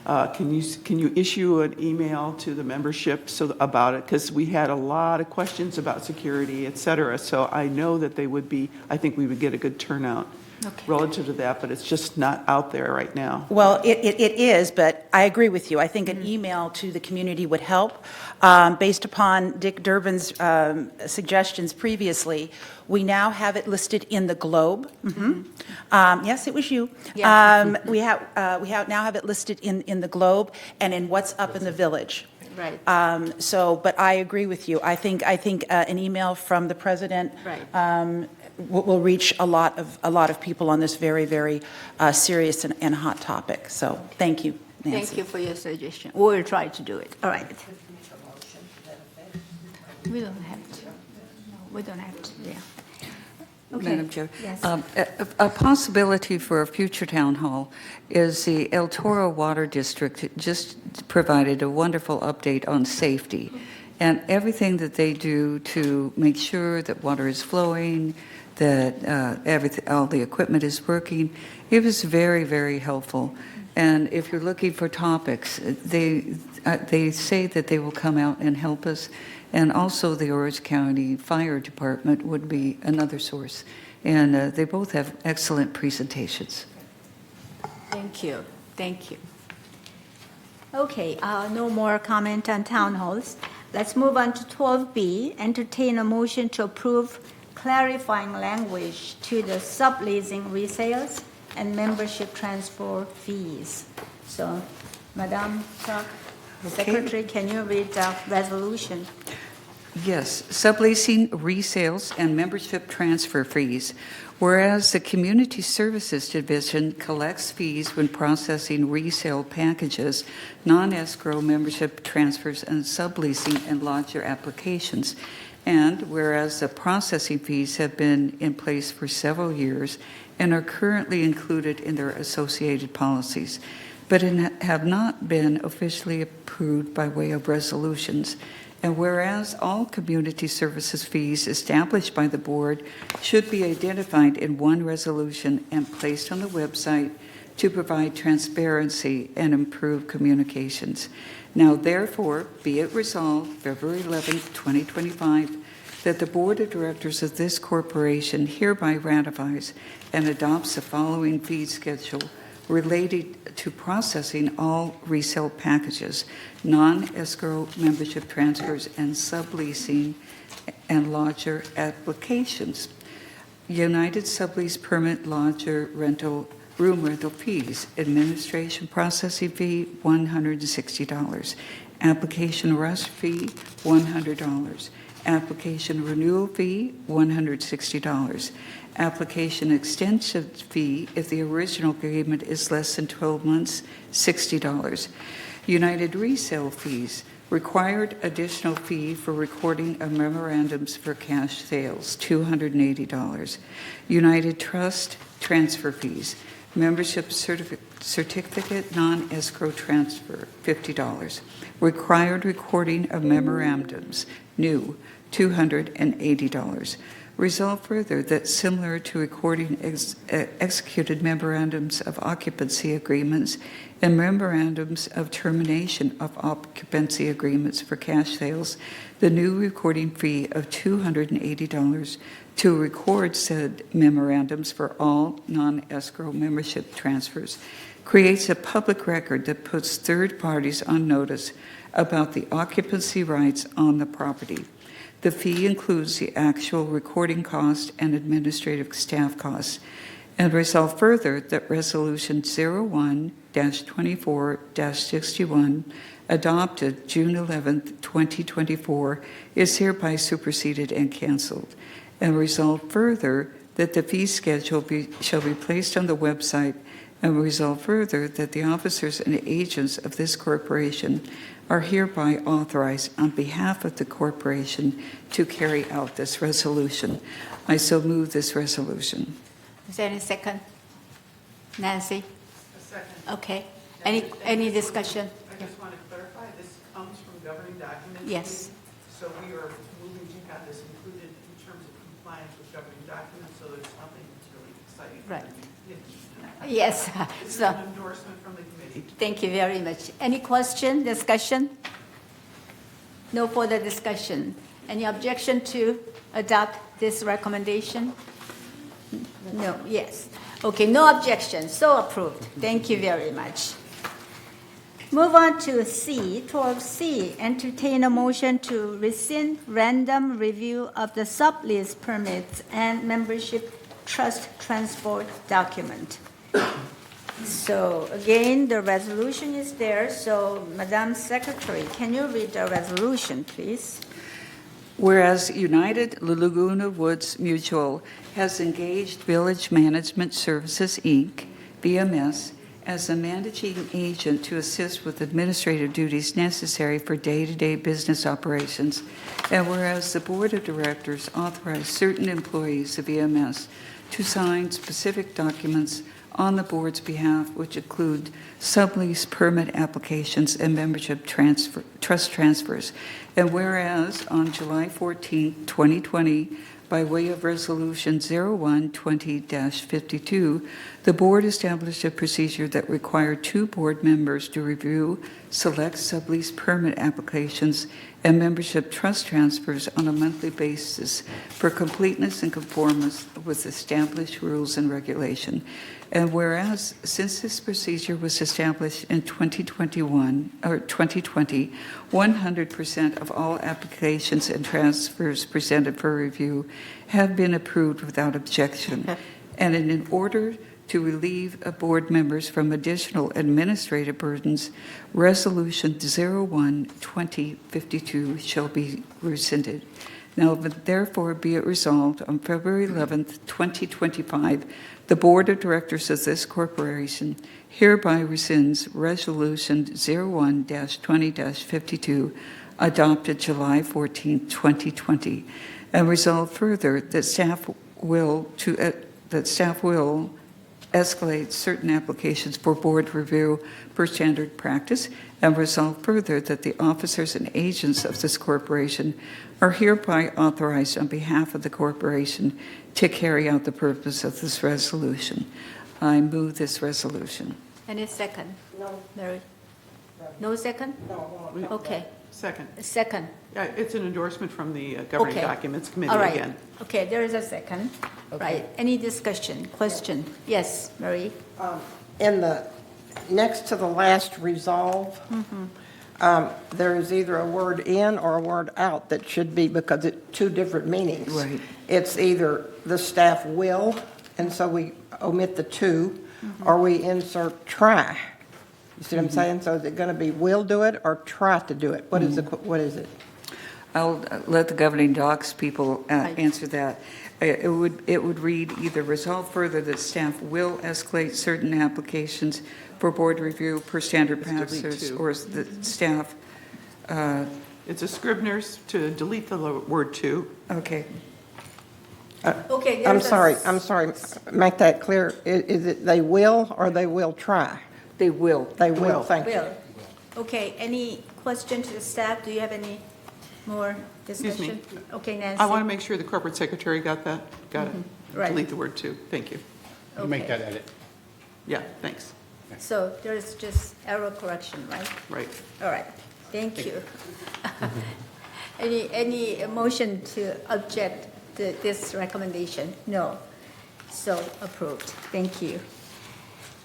Can you issue an email to the membership about it? Because we had a lot of questions about security, et cetera. So I know that I think we would get a good turnout relative to that, but it's just not out there right now. Well, it is, but I agree with you. I think an email to the community would help. Based upon Dick Durbin's suggestions previously, we now have it listed in the Globe. Yes, it was you. Yeah. We now have it listed in the Globe and in What's Up in the Village. Right. But I agree with you. I think an email from the president Right. will reach a lot of people on this very, very serious and hot topic. So thank you, Nancy. Thank you for your suggestion. We'll try to do it. All right. We don't have to. No, we don't have to, yeah. Okay. Madam Chair. Yes. A possibility for a future town hall is the El Toro Water District just provided a wonderful update on safety and everything that they do to make sure that water is flowing, that all the equipment is working. It was very, very helpful. And if you're looking for topics, they say that they will come out and help us. And also the Orange County Fire Department would be another source. And they both have excellent presentations. Thank you. Thank you. Okay, no more comment on town halls. Let's move on to 12B, entertain a motion to approve clarifying language to the subleasing resales and membership transfer fees. So, Madam Clerk, Secretary, can you read the resolution? Yes, subleasing, resales, and membership transfer fees. Whereas the Community Services Division collects fees when processing resale packages, non-escrow membership transfers, and subleasing and lodger applications. And whereas the processing fees have been in place for several years and are currently included in their associated policies, but have not been officially approved by way of resolutions. And whereas all community services fees established by the board should be identified in one resolution and placed on the website to provide transparency and improve communications. Now, therefore, be it resolved, February 11th, 2025, that the Board of Directors of this corporation hereby ratifies and adopts the following fee schedule related to processing all resale packages, non-escrow membership transfers, and subleasing and lodger applications. United Sublease Permit Lodger Rental Room rental fees, administration processing fee, $160. Application rush fee, $100. Application renewal fee, $160. Application extension fee, if the original agreement is less than 12 months, $60. United resale fees, required additional fee for recording of memorandums for cash sales, $280. United Trust transfer fees, membership certificate non-escrow transfer, $50. Required recording of memorandums, new, $280. Resolve further that similar to recording executed memorandums of occupancy agreements and memorandums of termination of occupancy agreements for cash sales, the new recording fee of $280 to record said memorandums for all non-escrow membership transfers creates a public record that puts third parties on notice about the occupancy rights on the property. The fee includes the actual recording cost and administrative staff costs. And resolve further that Resolution 01-24-61, adopted June 11, 2024, is hereby superseded and canceled. And resolve further that the fee schedule shall be placed on the website, and resolve further that the officers and agents of this corporation are hereby authorized on behalf of the corporation to carry out this resolution. I so move this resolution. Is there any second? Nancy? A second. Okay. Any discussion? I just want to clarify, this comes from governing documents. Yes. So we are moving to have this included in terms of compliance with governing documents, so there's nothing that's really exciting. Right. Yeah. Yes. This is So, an endorsement from the committee. thank you very much. Any question, discussion? No further discussion. Any objection to adopt this recommendation? No, yes. Okay, no objection, so approved. Thank you very much. Move on to C, 12C, entertain a motion to rescind random review of the sublease permits and membership trust transport document. So again, the resolution is there, so Madam Secretary, can you read the resolution, please? Whereas United Laguna Woods Mutual has engaged Village Management Services, Inc., VMS, as a managing agent to assist with administrative duties necessary for day-to-day business operations, and whereas the Board of Directors authorized certain employees of VMS to sign specific documents on the board's behalf, which include sublease permit applications and membership trust transfers. And whereas on July 14, 2020, by way of Resolution 01-20-52, the board established a procedure that required 2 board members to review select sublease permit applications and membership trust transfers on a monthly basis for completeness and conformance with established rules and regulation. And whereas, since this procedure was established in 2020, 100% of all applications and transfers presented for review have been approved without objection. And in order to relieve board members from additional administrative burdens, Resolution 01-2052 shall be rescinded. Now, therefore, be it resolved on February 11th, 2025, the Board of Directors of this corporation hereby rescinds Resolution 01-20-52, adopted July 14, 2020, and resolve further that staff will escalate certain applications for board review per standard practice, and resolve further that the officers and agents of this corporation are hereby authorized on behalf of the corporation to carry out the purpose of this resolution. I move this resolution. Any second? No. Mary? No second? No. Okay, Second. second. Yeah, it's an endorsement from the governing Okay. documents committee All right. again. Okay, there is a second. Right. Any discussion, question? Yes, Marie? In the, next to the last resolve, there is either a word in or a word out that should be, because it's 2 different meanings. Right. It's either the staff will, and so we omit the 2, or we insert try. You see what I'm saying? So is it going to be will do it or try to do it? What is it? I'll let the governing docs people answer that. It would read either resolve further that staff will escalate certain applications for board review per standard practices, or the staff. It's a Scribner's to delete the word to. Okay. Okay. I'm there's a- sorry, make that clear. Is it they will or they will try? They will. They will, thank you. Will. Okay, any question to the staff? Do you have any More Excuse me. discussion? Okay, Nancy. I want to make sure the corporate secretary got that. Got it. Right. Delete the word "to." Thank you. Make that edit. Yeah, thanks. So there's just error correction, right? Right. All right, thank you. Any motion to object to this recommendation? No. So approved. Thank you.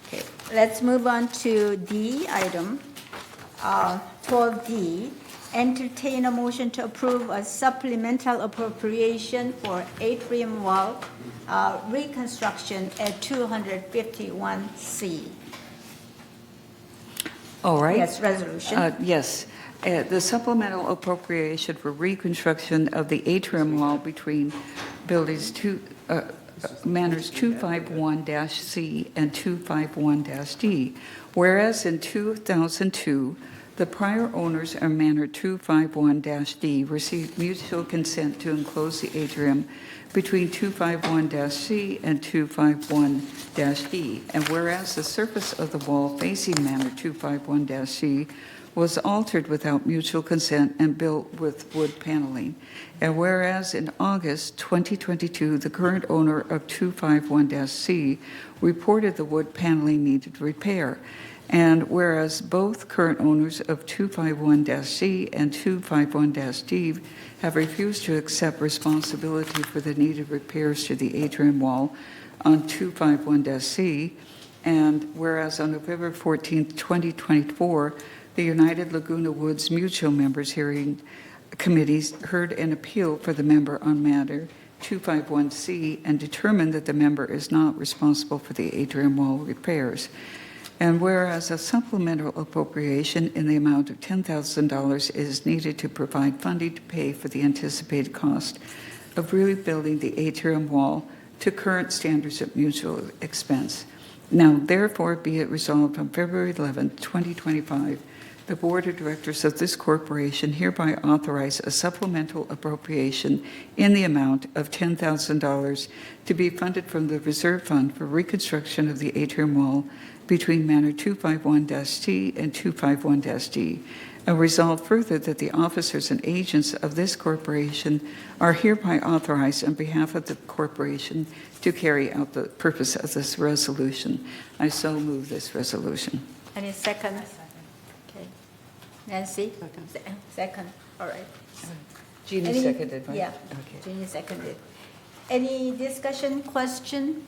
Okay, let's move on to D item, 12D. Entertain a motion to approve a supplemental appropriation for atrium wall reconstruction at 251C. All right. Yes, resolution. Yes. The supplemental appropriation for reconstruction of the atrium wall between buildings Manors 251-C and 251-D. Whereas in 2002, the prior owners of Manor 251-D received mutual consent to enclose the atrium between 251-C and 251-D. And whereas the surface of the wall facing Manor 251-C was altered without mutual consent and built with wood paneling. And whereas in August 2022, the current owner of 251-C reported the wood paneling needed repair. And whereas both current owners of 251-C and 251-D have refused to accept responsibility for the needed repairs to the atrium wall on 251-C, and whereas on November 14, 2024, the United Laguna Woods Mutual Members Hearing Committees heard an appeal for the member on matter 251C and determined that the member is not responsible for the atrium wall repairs. And whereas a supplemental appropriation in the amount of $10,000 is needed to provide funding to pay for the anticipated cost of rebuilding the atrium wall to current standards of mutual expense. Now, therefore, be it resolved on February 11, 2025, the Board of Directors of this corporation hereby authorize a supplemental appropriation in the amount of $10,000 to be funded from the Reserve Fund for reconstruction of the atrium wall between Manor 251-C and 251-D, and resolve further that the officers and agents of this corporation are hereby authorized on behalf of the corporation to carry out the purpose of this resolution. I so move this resolution. Any second? Okay. Nancy? Second, all right. Jeannie Any- seconded, right? Yeah, Okay. Jeannie seconded. Any discussion, question?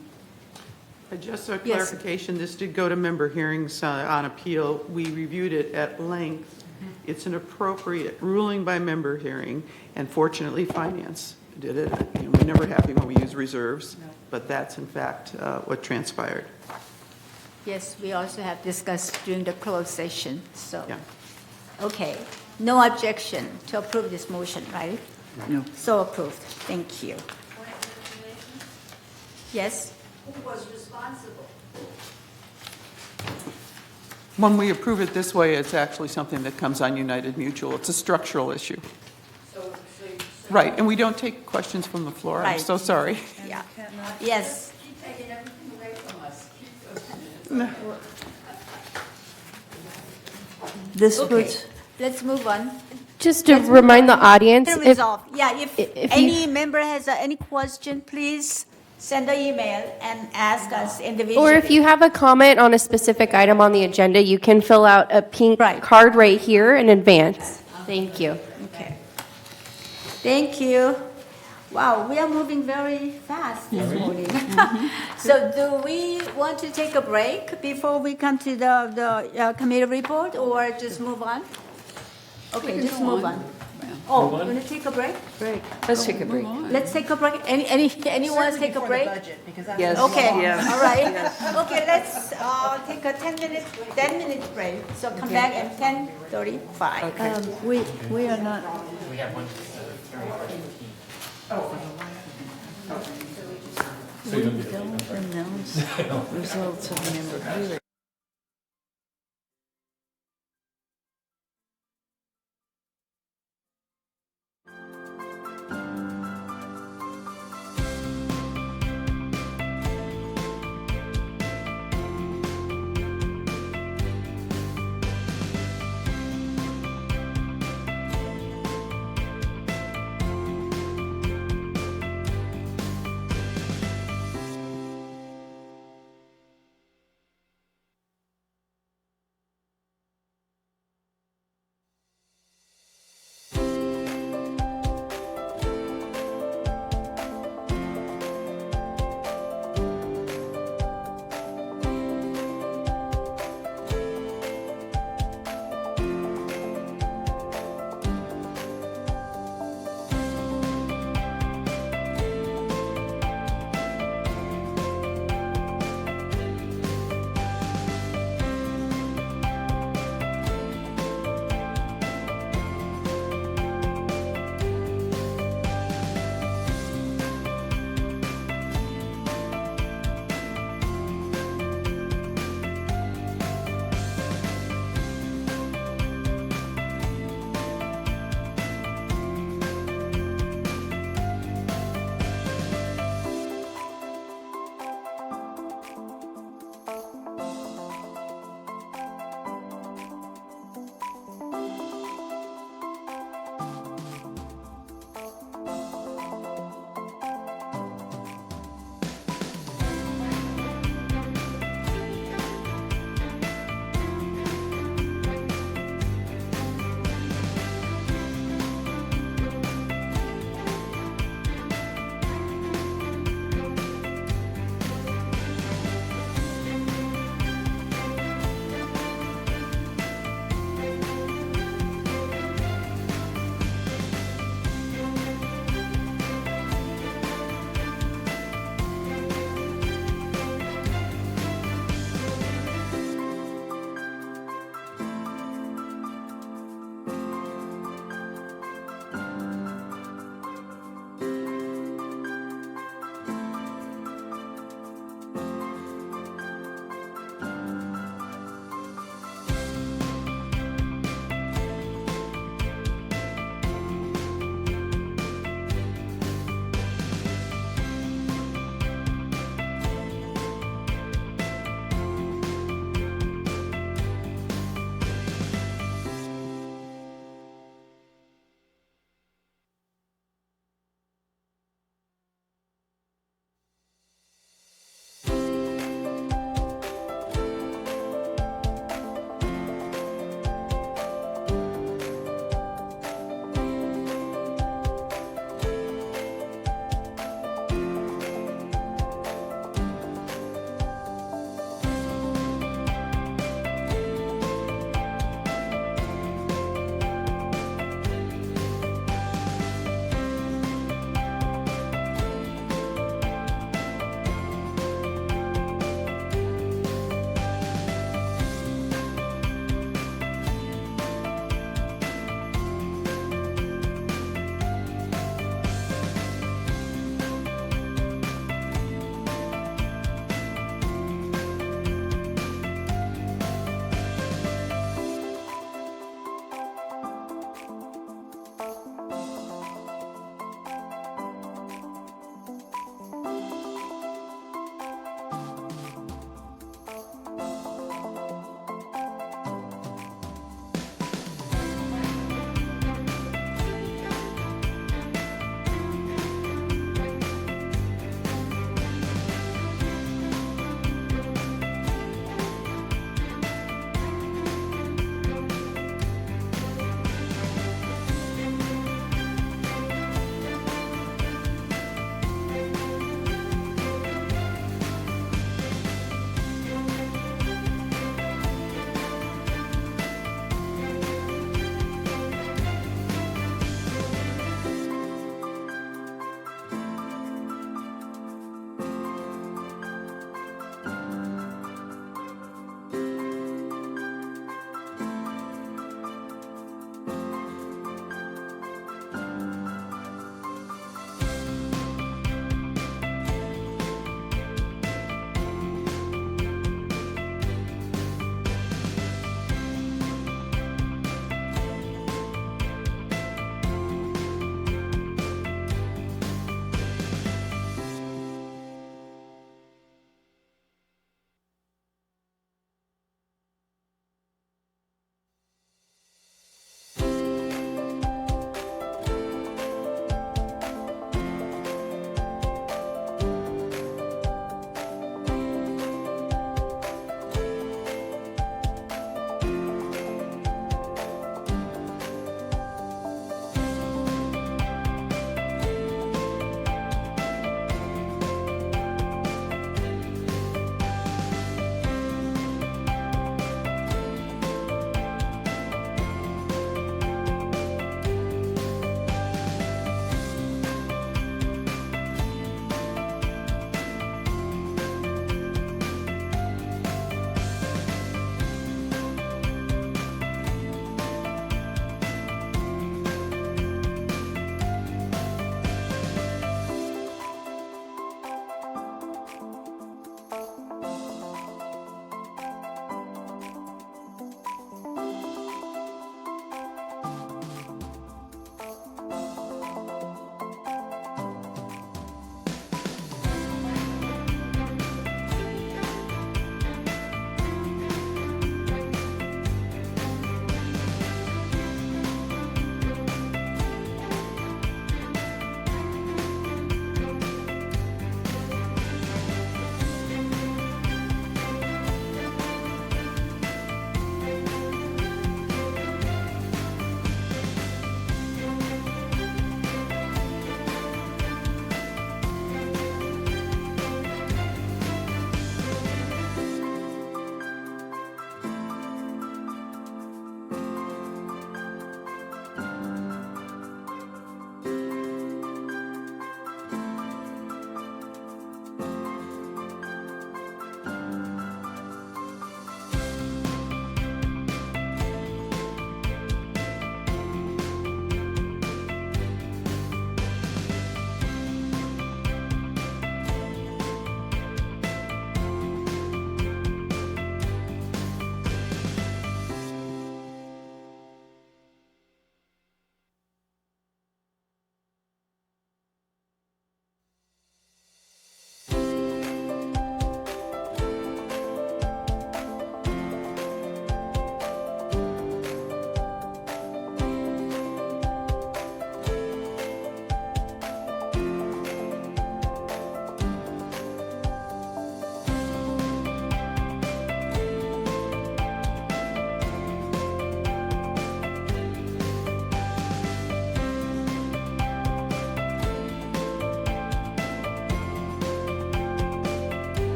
Just a Yes. clarification, this did go to member hearings on appeal. We reviewed it at length. It's an appropriate ruling by member hearing, and fortunately, Finance did it. You know, we're never happy when we use reserves, but that's in fact what transpired. Yes, we also have discussed during the closed session, so. Yeah. Okay, no objection to approve this motion, right? No. So approved, thank you. Yes? Who was responsible? When we approve it this way, it's actually something that comes on United Mutual. It's a structural issue. Right, and we don't take questions from the floor. I'm Right. so sorry. Yeah. Yes. Keep taking everything away from us. This Okay, was, let's move on. just to remind the audience, if, Resolve. Yeah, if if any member has any question, please send an email and ask us individually. or if you have a comment on a specific item on the agenda, you can fill out a pink Right. card right here in advance. Thank you. Okay. Thank you. Wow, we are moving very fast this morning. So do we want to take a break before we come to the committee report, or just move on? Okay, just move on. Oh, we're going to take a break? Let's take a break. Let's take a break. Anyone take a break? Yes. Okay, Yes. all right. Okay, let's take a 10-minute break. So come back at 10:35. We are not. So you don't get to leave. Don't announce results of member hearing.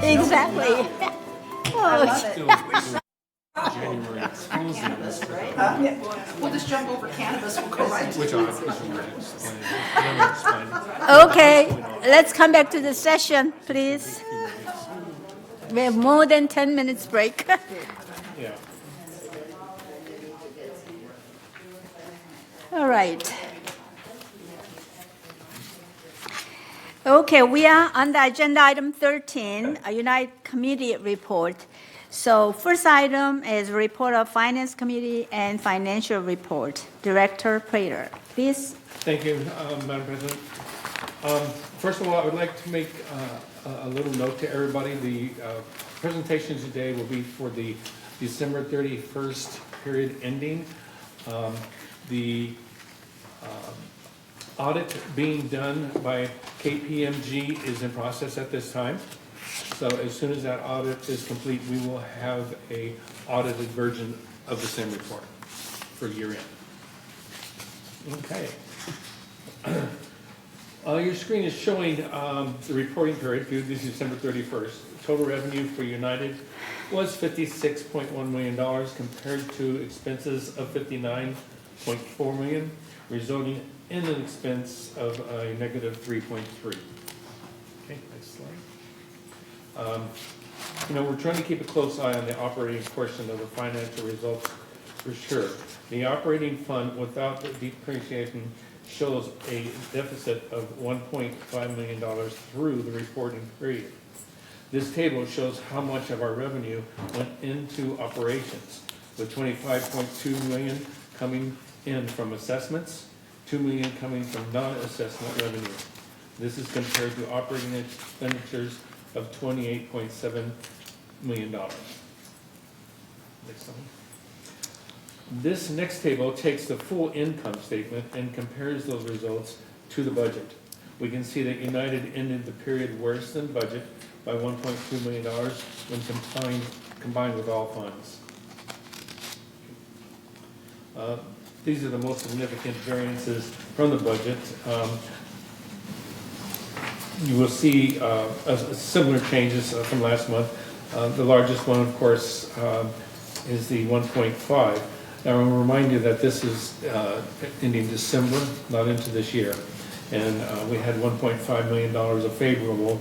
Exactly. Oh, January exclusives. We'll just jump over cannabis, we'll go right to Which I explained. okay, let's come back to the session, please. We have more than 10 minutes break. Yeah. All right. Okay, we are on the agenda item 13, a United Committee report. So first item is report of Finance Committee and financial report. Director Prater, please. Thank you, Madam President. First of all, I would like to make a little note to everybody. The presentation today will be for the December 31st period ending. The audit being done by KPMG is in process at this time. So as soon as that audit is complete, we will have a audited version of the same report for year end. Okay. Your screen is showing the reporting period through December 31st. Total revenue for United was $56.1 million compared to expenses of $59.4 million, resulting in an expense of a negative 3.3. Okay, next slide. We're trying to keep a close eye on the operating portion of the financial results for sure. The operating fund without the depreciation shows a deficit of $1.5 million through the reporting period. This table shows how much of our revenue went into operations, with $25.2 million coming in from assessments, $2 million coming from non-assessment revenue. This is compared to operating expenditures of $28.7 million. Next slide. This next table takes the full income statement and compares those results to the budget. We can see that United ended the period worse than budget by $1.2 million when combined with all funds. These are the most significant variances from the budget. You will see similar changes from last month. The largest one, of course, is the 1.5. Now, I will remind you that this is ending December, not into this year. And we had $1.5 million of favorable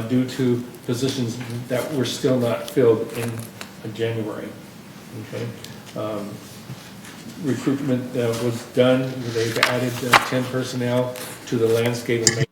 due to positions that were still not filled in January. Okay. Recruitment was done. They've added 10 personnel to the landscape and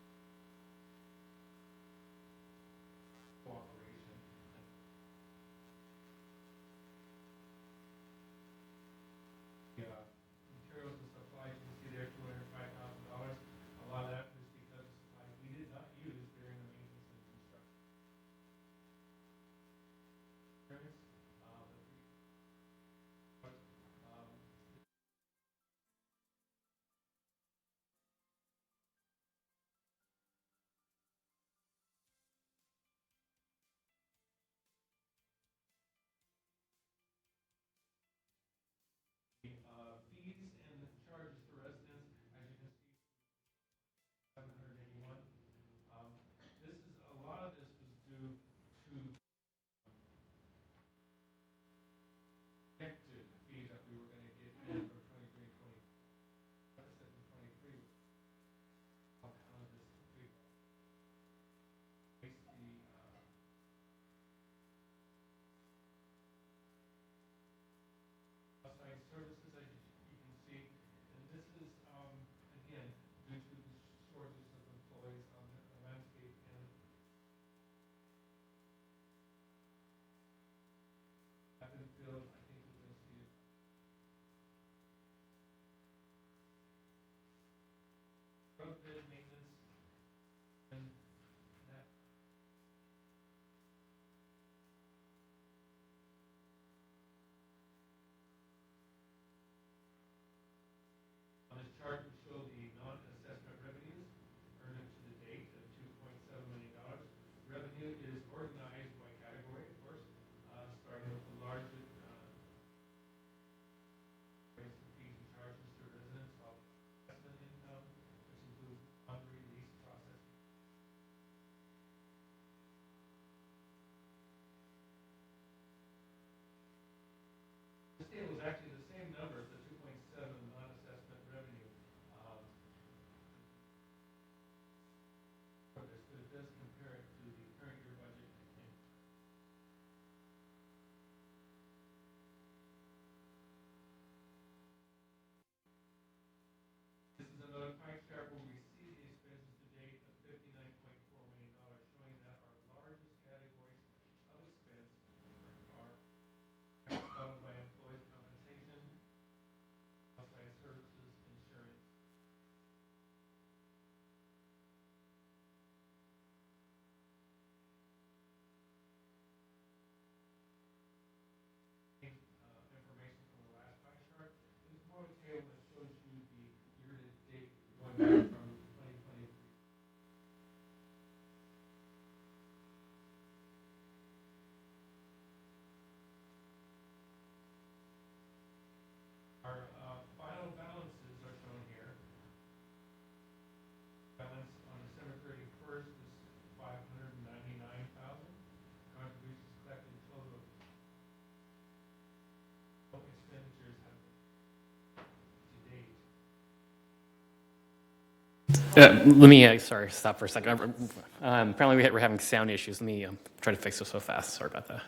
Let me, sorry, stop for a second. Apparently we're having sound issues. Let me try to fix this so fast. Sorry about that.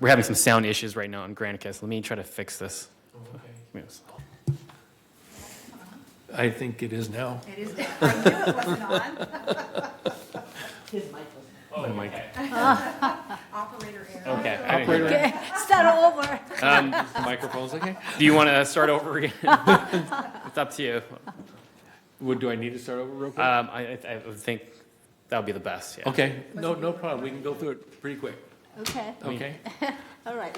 We're having some sound issues right now on Granicus. Let me try to fix this. Yes. I think it is now. It is, I knew it wasn't on. His mic was. Oh, my Operator error. Okay. Okay, start over. The microphone's okay? Do you want to start over again? It's up to you. Do I need to start over real quick? I would think that would be the best. Yeah. Okay, no problem. We can go through it pretty quick. Okay, Okay? all right.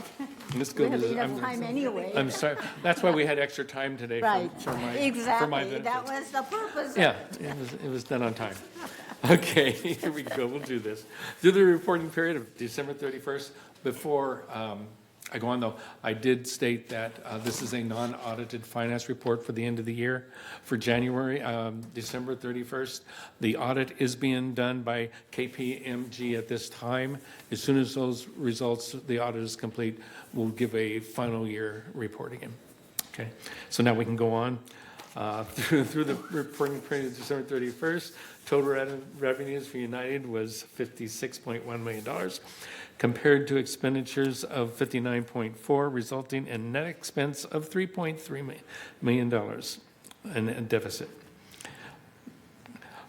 Let's We go. have to enough time anyway. I'm sorry. That's why we had extra time today. Right, For my exactly. That benefit. was the purpose. Yeah, it was done on time. Okay, here we go, we'll do this. Do the reporting period of December 31st. Before I go on though, I did state that this is a non-audited finance report for the end of the year. For January, December 31st, the audit is being done by KPMG at this time. As soon as those results, the audit is complete, we'll give a final year report again. Okay, so now we can go on. Through the reporting period of December 31st, total revenues for United was $56.1 million, compared to expenditures of $59.4, resulting in net expense of $3.3 million and a deficit.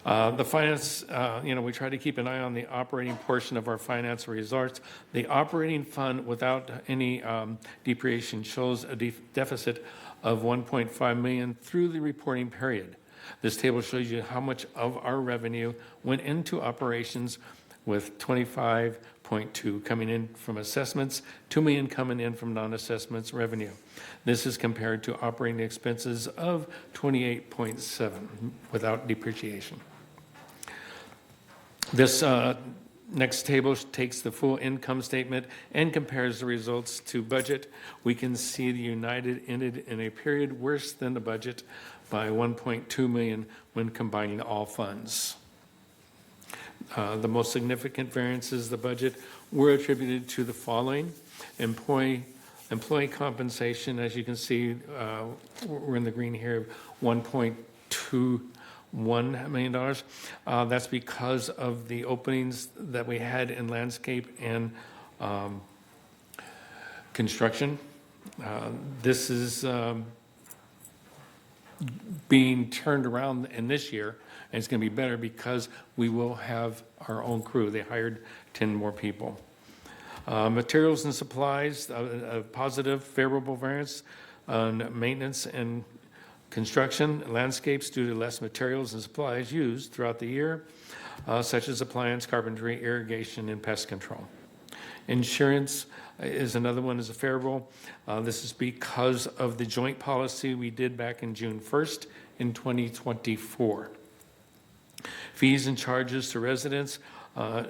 The finance, we try to keep an eye on the operating portion of our financial results. The operating fund without any depreciation shows a deficit of $1.5 million through the reporting period. This table shows you how much of our revenue went into operations, with 25.2 coming in from assessments, $2 million coming in from non-assessments revenue. This is compared to operating expenses of 28.7 without depreciation. This next table takes the full income statement and compares the results to budget. We can see the United ended in a period worse than the budget by $1.2 million when combining all funds. The most significant variances the budget were attributed to the following: employee compensation. As you can see, we're in the green here, $1.21 million. That's because of the openings that we had in landscape and construction. This is being turned around in this year, and it's going to be better because we will have our own crew. They hired 10 more people. Materials and supplies, a positive favorable variance on maintenance and construction. Landscapes due to less materials and supplies used throughout the year, such as appliance, carpentry, irrigation, and pest control. Insurance is another one as a favorable. This is because of the joint policy we did back in June 1st in 2024. Fees and charges to residents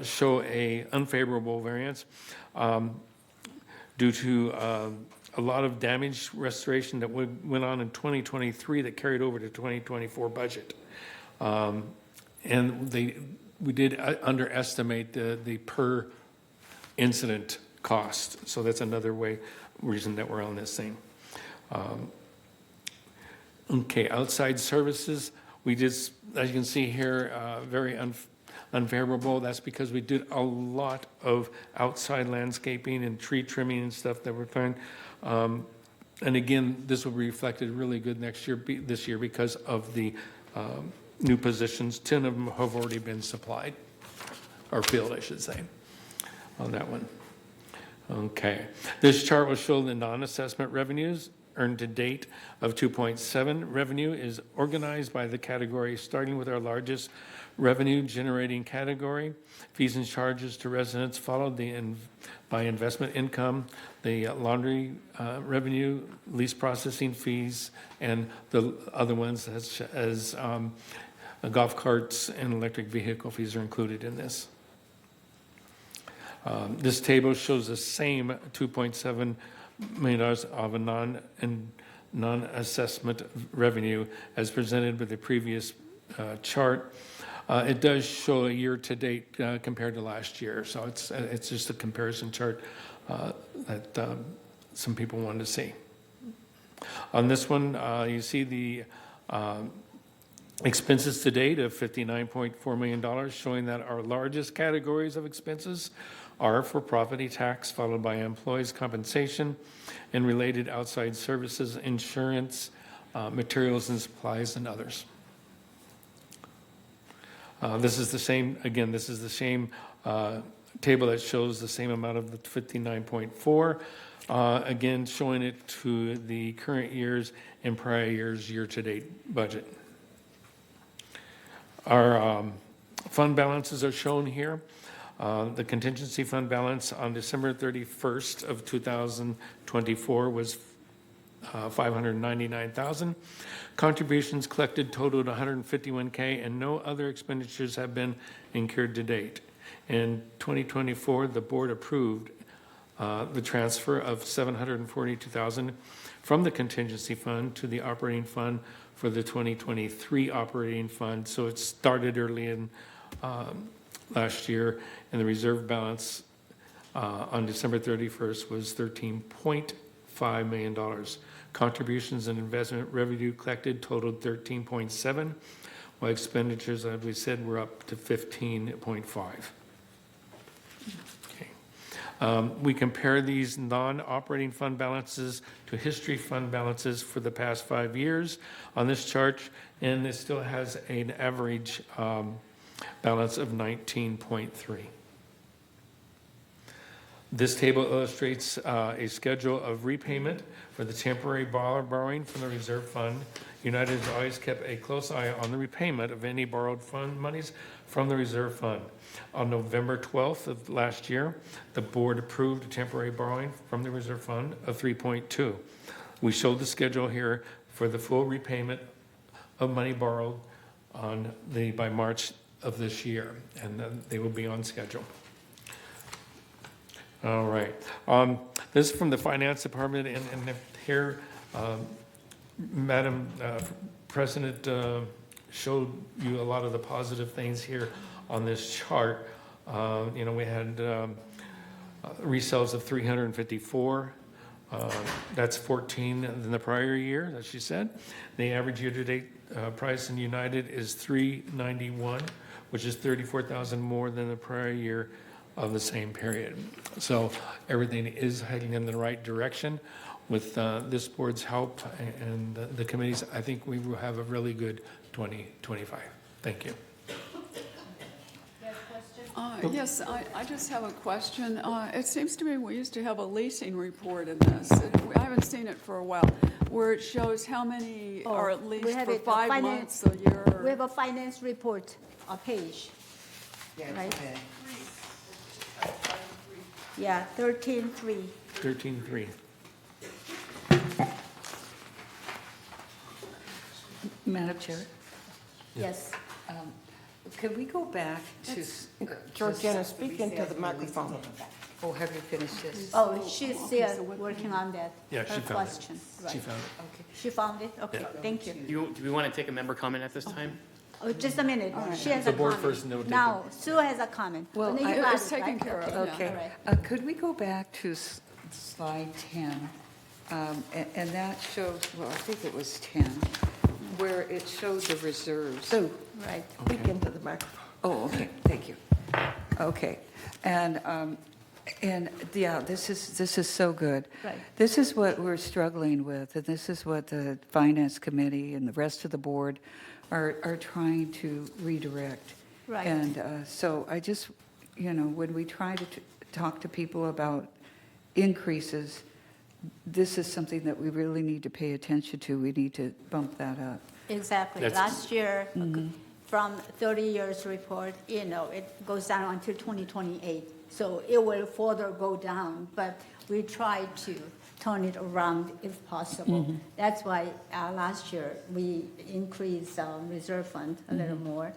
show a unfavorable variance due to a lot of damage restoration that went on in 2023 that carried over to 2024 budget. And we did underestimate the per incident cost. So that's another reason that we're on this thing. Okay, outside services, we just, as you can see here, very unfavorable. That's because we did a lot of outside landscaping and tree trimming and stuff that we're trying. And again, this will be reflected really good this year because of the new positions. 10 of them have already been supplied, or filled, I should say, on that one. Okay, this chart will show the non-assessment revenues earned to date of 2.7. Revenue is organized by the category, starting with our largest revenue generating category. Fees and charges to residents followed by investment income, the laundry revenue, lease processing fees, and the other ones such as golf carts and electric vehicle fees are included in this. This table shows the same $2.7 million of a non-assessment revenue as presented with the previous chart. It does show a year-to-date compared to last year, so it's just a comparison chart that some people wanted to see. On this one, you see the Expenses to date of $59.4 million, showing that our largest categories of expenses are for property tax, followed by employees' compensation and related outside services, insurance, materials and supplies, and others. This is the same, again, this is the same table that shows the same amount of the 59.4, again, showing it to the current year's and prior year's year-to-date budget. Our fund balances are shown here. The contingency fund balance on December 31st of 2024 was $599,000. Contributions collected totaled $151K, and no other expenditures have been incurred to date. In 2024, the board approved the transfer of $742,000 from the contingency fund to the operating fund for the 2023 operating fund. So it started early in last year, and the reserve balance on December 31st was $13.5 million. Contributions and investment revenue collected totaled 13.7, while expenditures, as we said, were up to 15.5. We compare these non-operating fund balances to history fund balances for the past 5 years on this chart, and it still has an average balance of 19.3. This table illustrates a schedule of repayment for the temporary borrowing from the reserve fund. United has always kept a close eye on the repayment of any borrowed fund monies from the reserve fund. On November 12th of last year, the board approved a temporary borrowing from the reserve fund of 3.2. We showed the schedule here for the full repayment of money borrowed by March of this year, and they will be on schedule. All right. This is from the finance department, and here, Madam President showed you a lot of the positive things here on this chart. We had resales of 354. That's 14 than the prior year, as she said. The average year-to-date price in United is 391, which is 34,000 more than the prior year of the same period. So everything is heading in the right direction. With this board's help and the committees, I think we will have a really good 2025. Thank you. Yes, I just have a question. It seems to me we used to have a leasing report in this. I haven't seen it for a while, where it shows how many are leased for 5 months, a year. We have a finance report, a page. Right? Yeah, 13.3. 13.3. Madam Chair, Yes. could we go back to... Georgiana, speak into the microphone. Oh, have you finished this? Oh, she's still working on that. Yeah, she Her found it. question. She Right. found it. Okay. She found it? Okay, thank you. Do we want to take a member comment at this time? Oh, just a minute. She has The a board comment. first, and then we'll take Now, Sue has a comment. Well, And then you It got was it, right? taken care of. Okay. Okay. All right. Could we go back to slide 10? And that shows, well, I think it was 10, where it shows the reserves. Sue, Right. speak into the microphone. Oh, okay, thank you. Okay, and yeah, this is so good. Right. This is what we're struggling with, and this is what the Finance Committee and the rest of the board are trying to redirect. Right. And so I just, when we try to talk to people about increases, this is something that we really need to pay attention to. We need to bump that up. Exactly. That's- Last year, from 30 years report, it goes down until 2028. So it will further go down, but we try to turn it around if possible. That's why last year we increased reserve fund a little more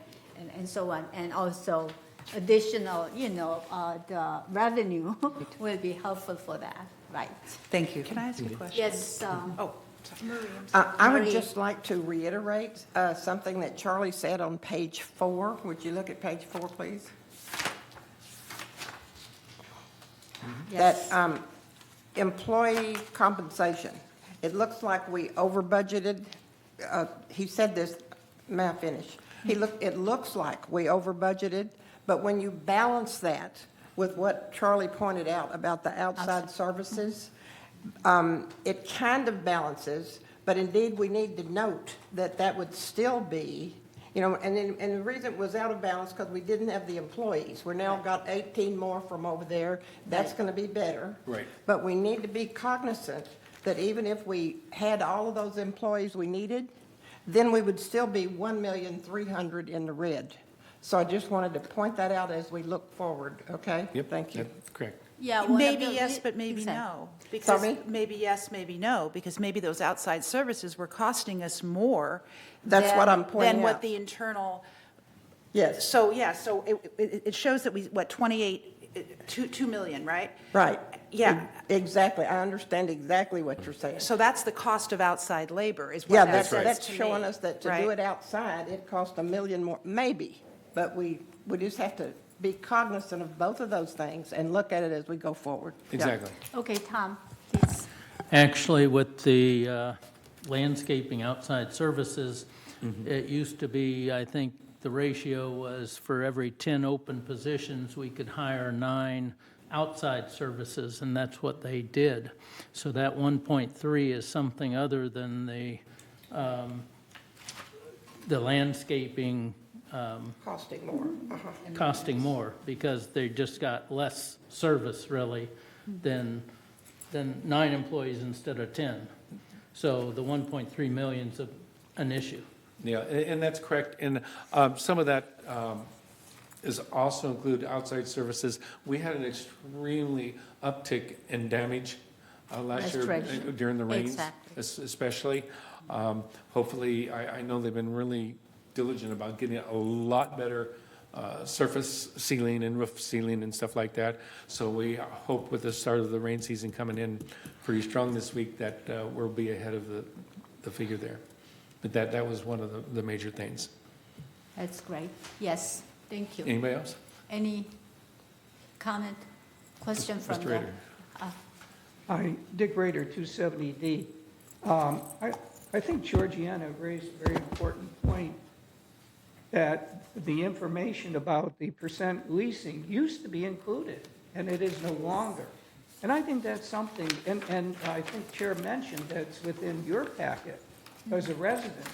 and so on. And also additional, the revenue will be helpful for that, right? Thank you. Can I ask a question? Yes. I would Marie. just like to reiterate something that Charlie said on page 4. Would you look at page 4, please? Yes. That employee compensation, it looks like we over budgeted. He said this may I finish? It looks like we over budgeted, but when you balance that with what Charlie pointed out about the outside services, it kind of balances, but indeed we need to note that that would still be, and the reason it was out of balance because we didn't have the employees. We're now got 18 more from over there. That's going to be better. Right. But we need to be cognizant that even if we had all of those employees we needed, then we would still be 1,300,000 in the red. So I just wanted to point that out as we look forward, okay? Yep. Thank you. That's correct. Yeah. Maybe yes, but maybe no. Because Sorry? maybe yes, maybe no, because maybe those outside services were costing us more. That's what I'm pointing Than what out. the internal, Yes, so it shows that 2 million, right? right. Yeah. Exactly. I understand exactly what you're saying. So that's the cost of outside labor is what Yeah, that that's says to showing me, us that to right? do it outside, it costs $1 million more, maybe. But we just have to be cognizant of both of those things and look at it as we go forward. Yeah. Exactly. Okay, Tom, please. Actually, with the landscaping outside services, it used to be, I think, the ratio was for every 10 open positions, we could hire 9 outside services, and that's what they did. So that 1.3 is something other than the landscaping Costing more. costing more, because they just got less service, really, than 9 employees instead of 10. So the 1.3 million's an issue. Yeah, and that's correct. And some of that is also include outside services. We had an extremely uptick in damage last year Restoration. during the rains, Exactly. especially. Hopefully, I know they've been really diligent about getting a lot better surface sealing and roof sealing and stuff like that. So we hope with the start of the rain season coming in pretty strong this week that we'll be ahead of the figure there. But that was one of the major things. That's great. Yes, thank you. Anybody else? Any comment, question from Mr. the? Rader. Hi, Dick Rader, 270D. I think Georgiana raised a very important point that the information about the percent leasing used to be included, and it is no longer. And I think that's something, and I think Chair mentioned that's within your packet as a resident.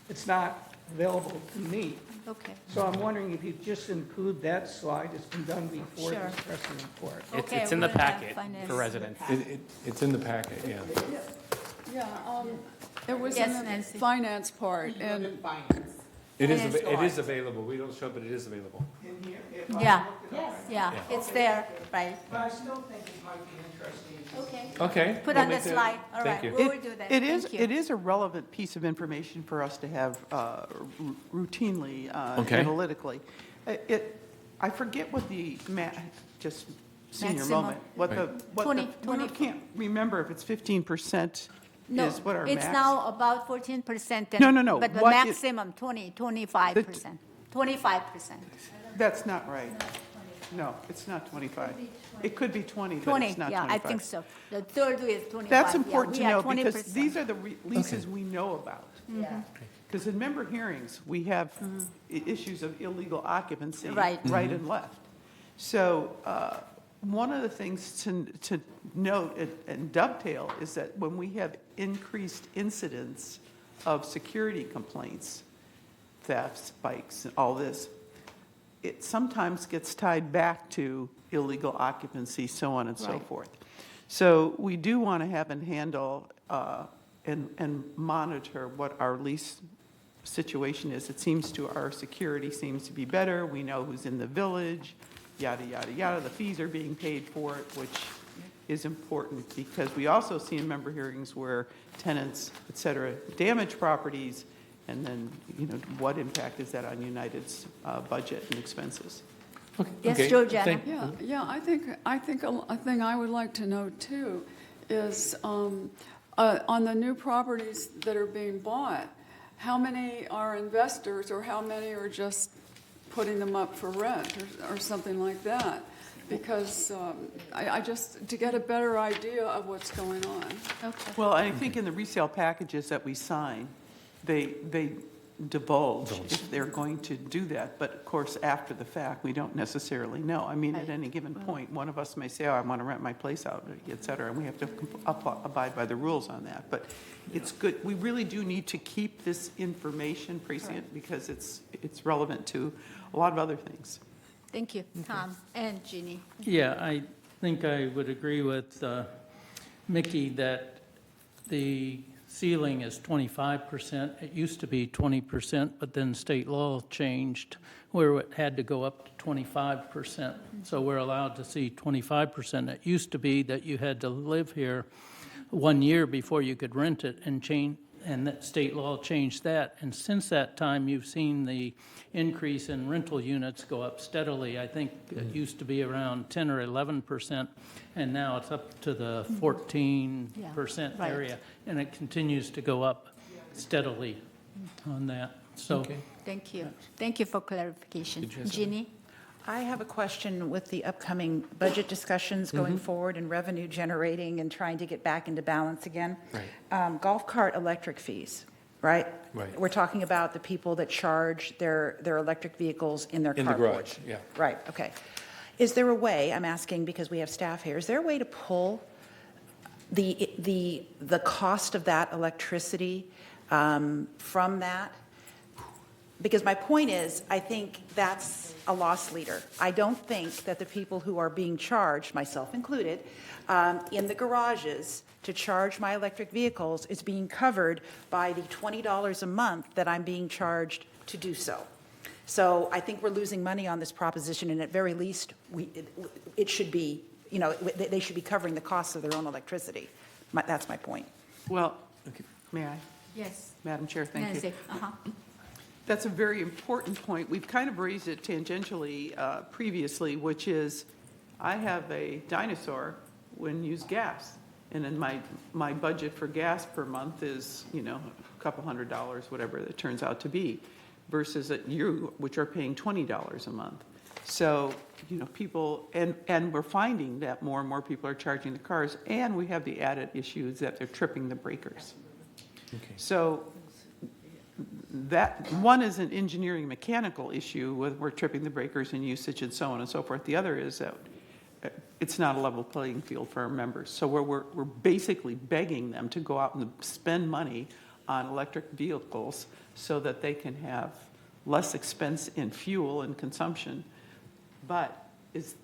It's not available to me. Okay. So I'm wondering if you just include that slide. It's been done before Sure. this press report. Okay, It's in the we'll have packet finance. for residents. It's in the packet, yeah. Yeah, it was Yes, in the Nancy. finance part, and It Finance is available. We don't show it, but it is available. In here, Yeah, yeah, it's there, right. But I still think it might be interesting. Okay. Okay. Put we'll on the make that- slide, all right. Thank you. We will do that. It is, Thank you. it is a relevant piece of information for us to have routinely, Okay. analytically. I forget what the, just senior Maximum. moment, what the, 20. I can't remember if it's 15% No, is what our it's max. now about 14%. No. But the What is- maximum, 25%. 25%. That's not right. No, it's not 25. It could be 20, but 20, it's not yeah, 25. I think so. The third is 25. That's yeah, important to we are know because 20%. these are the leases we know about. Because in member hearings, we have issues of illegal occupancy Right. and left. So one of the things to note and dovetail is that when we have increased incidents of security complaints, thefts, spikes, and all this, it sometimes gets tied back to illegal occupancy, so on and so Right. forth. So we do want to have and handle and monitor what our lease situation is. It seems to, our security seems to be better. We know who's in the village, yada, yada, yada. The fees are being paid for it, which is important because we also see in member hearings where tenants, et cetera, damage properties, and then, what impact is that on United's budget and expenses? Yes, Okay, Georgiana. yeah, I think a thing I would like to know too is on the new properties that are being bought, how many are investors or how many are just putting them up for rent or something like that? Because I just, to get a better idea of what's going on. Okay. Well, I think in the resale packages that we sign, they divulge if they're going to do that. But of course, after the fact, we don't necessarily know. I mean, at any given point, one of us may say, oh, I want to rent my place out, et cetera, and we have to abide by the rules on that. But it's good. We really do need to keep this information prescient because it's relevant to a lot of other things. Thank you, Tom and Jeannie. Yeah, I think I would agree with Mickey that the ceiling is 25%. It used to be 20%, but then state law changed where it had to go up to 25%. So we're allowed to see 25%. It used to be that you had to live here 1 year before you could rent it and that state law changed that. And since that time, you've seen the increase in rental units go up steadily. I think it used to be around 10 or 11%, and now it's up to the 14% right. area, and it continues to go up steadily on that. So, Thank you. Thank you for clarification. Jeannie? I have a question with the upcoming budget discussions going forward and revenue generating and trying to get back into balance again. Right. Golf cart electric fees, right? Right. We're talking about the people that charge their electric vehicles in their carport. In the garage, yeah. Right, okay. Is there a way, I'm asking because we have staff here, is there a way to pull the cost of that electricity from that? Because my point is, I think that's a loss leader. I don't think that the people who are being charged, myself included, in the garages to charge my electric vehicles is being covered by the $20 a month that I'm being charged to do so. So I think we're losing money on this proposition, and at very least, it should be, they should be covering the costs of their own electricity. That's my point. Well, may I? Yes. Madam Chair, thank you. Nancy? That's a very important point. We've kind of raised it tangentially previously, which is I have a dinosaur when use gas. And then my budget for gas per month is, a couple $100, whatever it turns out to be, versus you, which are paying $20 a month. So, people, and we're finding that more and more people are charging the cars, and we have the added issues that they're tripping the breakers. Okay. So that one is an engineering mechanical issue with we're tripping the breakers and usage and so on and so forth. The other is that it's not a level playing field for our members. So we're basically begging them to go out and spend money on electric vehicles so that they can have less expense in fuel and consumption. But is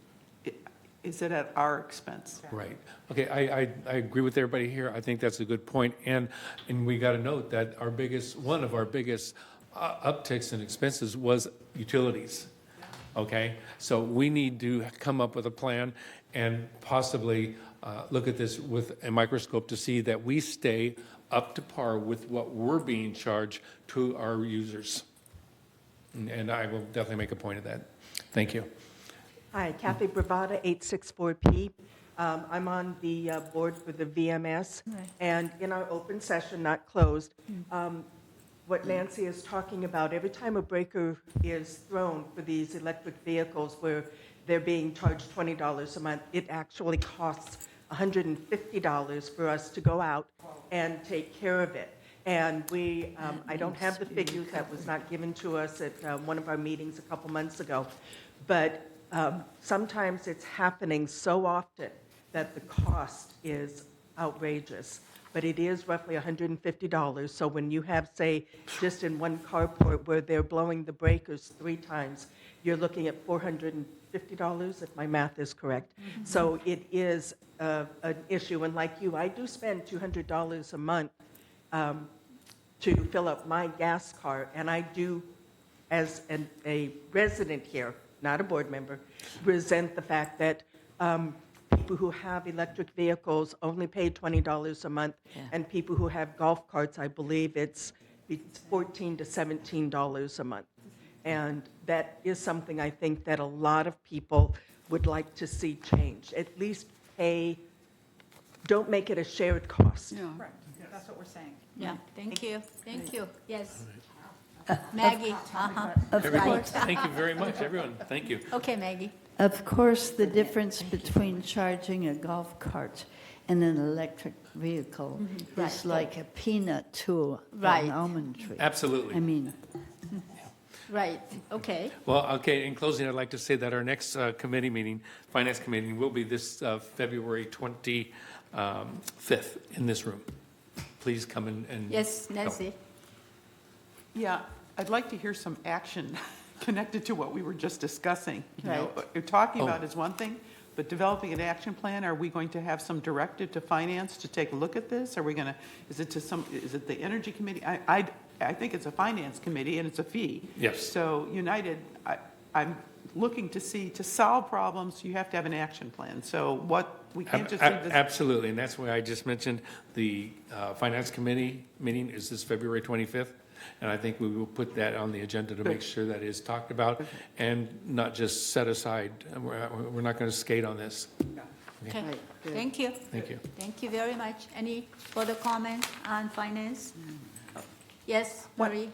it at our expense? Right. Okay, I agree with everybody here. I think that's a good point. And we got to note that one of our biggest upticks in expenses was utilities. Okay? So we need to come up with a plan and possibly look at this with a microscope to see that we stay up to par with what we're being charged to our users. And I will definitely make a point of that. Thank you. Hi, Kathy Bravada, 864P. I'm on the board for the VMS, and in our open session, not closed, what Nancy is talking about, every time a breaker is thrown for these electric vehicles where they're being charged $20 a month, it actually costs $150 for us to go out and take care of it. And I don't have the figures, that was not given to us at one of our meetings a couple months ago, but sometimes it's happening so often that the cost is outrageous, but it is roughly $150. So when you have, say, just in one carport where they're blowing the breakers 3 times, you're looking at $450, if my math is correct. Mm-hmm. So it is an issue. And like you, I do spend $200 a month to fill up my gas car, and I do, as a resident here, not a board member, resent the fact that people who have electric vehicles only pay $20 a month, and people who have golf carts, I believe it's $14 to $17 a month. And that is something I think that a lot of people would like to see change. At least don't make it a shared cost. Yeah. Correct. That's what we're saying. Yeah, thank you. Thank you. Yes. Maggie. Everyone, thank you very much, everyone. Thank you. Okay, Maggie. Of course, the difference between charging a golf cart and an electric vehicle is like a peanut to an almond tree. Absolutely. I mean, Right, okay. Well, okay, in closing, I'd like to say that our next committee meeting, Finance Committee, will be this February 25th in this room. Please come and Yes, Nancy? Yeah, I'd like to hear some action connected to what we were just discussing. You know, Right. talking about is one thing, but developing an action plan, are we going to have some directive to finance to take a look at this? Are we going to, is it the Energy Committee? I think it's a Finance Committee and it's a fee. Yes. So United, I'm looking to see, to solve problems, you have to have an action plan. So we can't just leave this. Absolutely, and that's why I just mentioned the Finance Committee meeting is this February 25th, and I think we will put that on the agenda to make sure that is talked about and not just set aside. We're not going to skate on this. Okay, thank you. Thank you. Thank you very much. Any further comment on finance? Yes, Marie?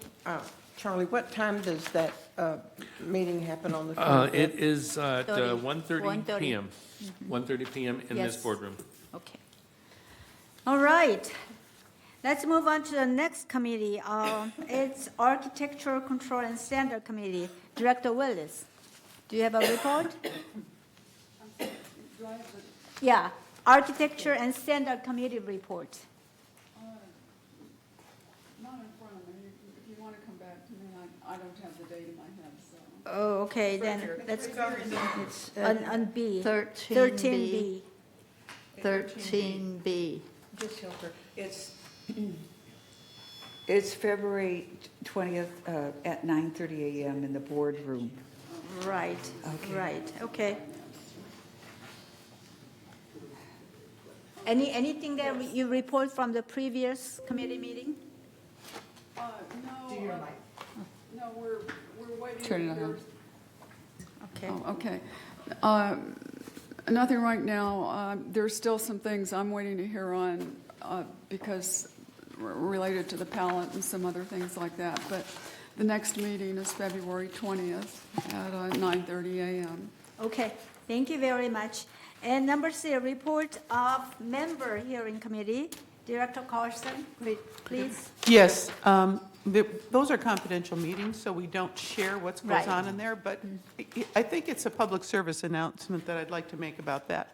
Charlie, what time does that meeting happen on the 25th? It is at 1:30 1:30 p.m. 1:30 p.m. in this Yes. boardroom. Okay. All right. Let's move on to the next committee. It's Architectural Control and Standard Committee. Director Willis, do you have a report? Yeah, Architecture and Standard Committee report. Not in front of me. If you want to come back to me, I don't have the date in my head, so. Oh, okay, then let's go it's on B. 13B. 13B. Just help her. It's February 20th at 9:30 a.m. in the boardroom. Right, right, okay. Anything that you report from the previous committee meeting? No, no, we're waiting. Turn it on. Okay. Oh, okay. Nothing right now. There's still some things I'm waiting to hear on because related to the palette and some other things like that. But the next meeting is February 20th at 9:30 a.m. Okay, thank you very much. And number C, report of member hearing committee. Director Carlson, please. Yes, those are confidential meetings, so we don't share what goes Right. on in there, but I think it's a public service announcement that I'd like to make about that.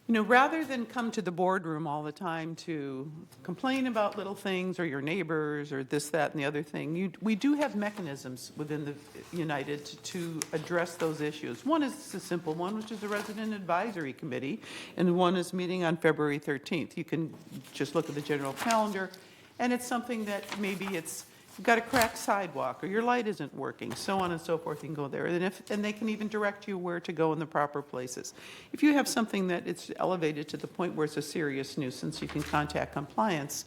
You know, rather than come to the boardroom all the time to complain about little things or your neighbors or this, that, and the other thing, we do have mechanisms within the United to address those issues. One is a simple one, which is the Resident Advisory Committee, and one is meeting on February 13th. You can just look at the general calendar, and it's something that maybe you've got a cracked sidewalk, or your light isn't working, so on and so forth, you can go there. And they can even direct you where to go in the proper places. If you have something that it's elevated to the point where it's a serious nuisance, you can contact compliance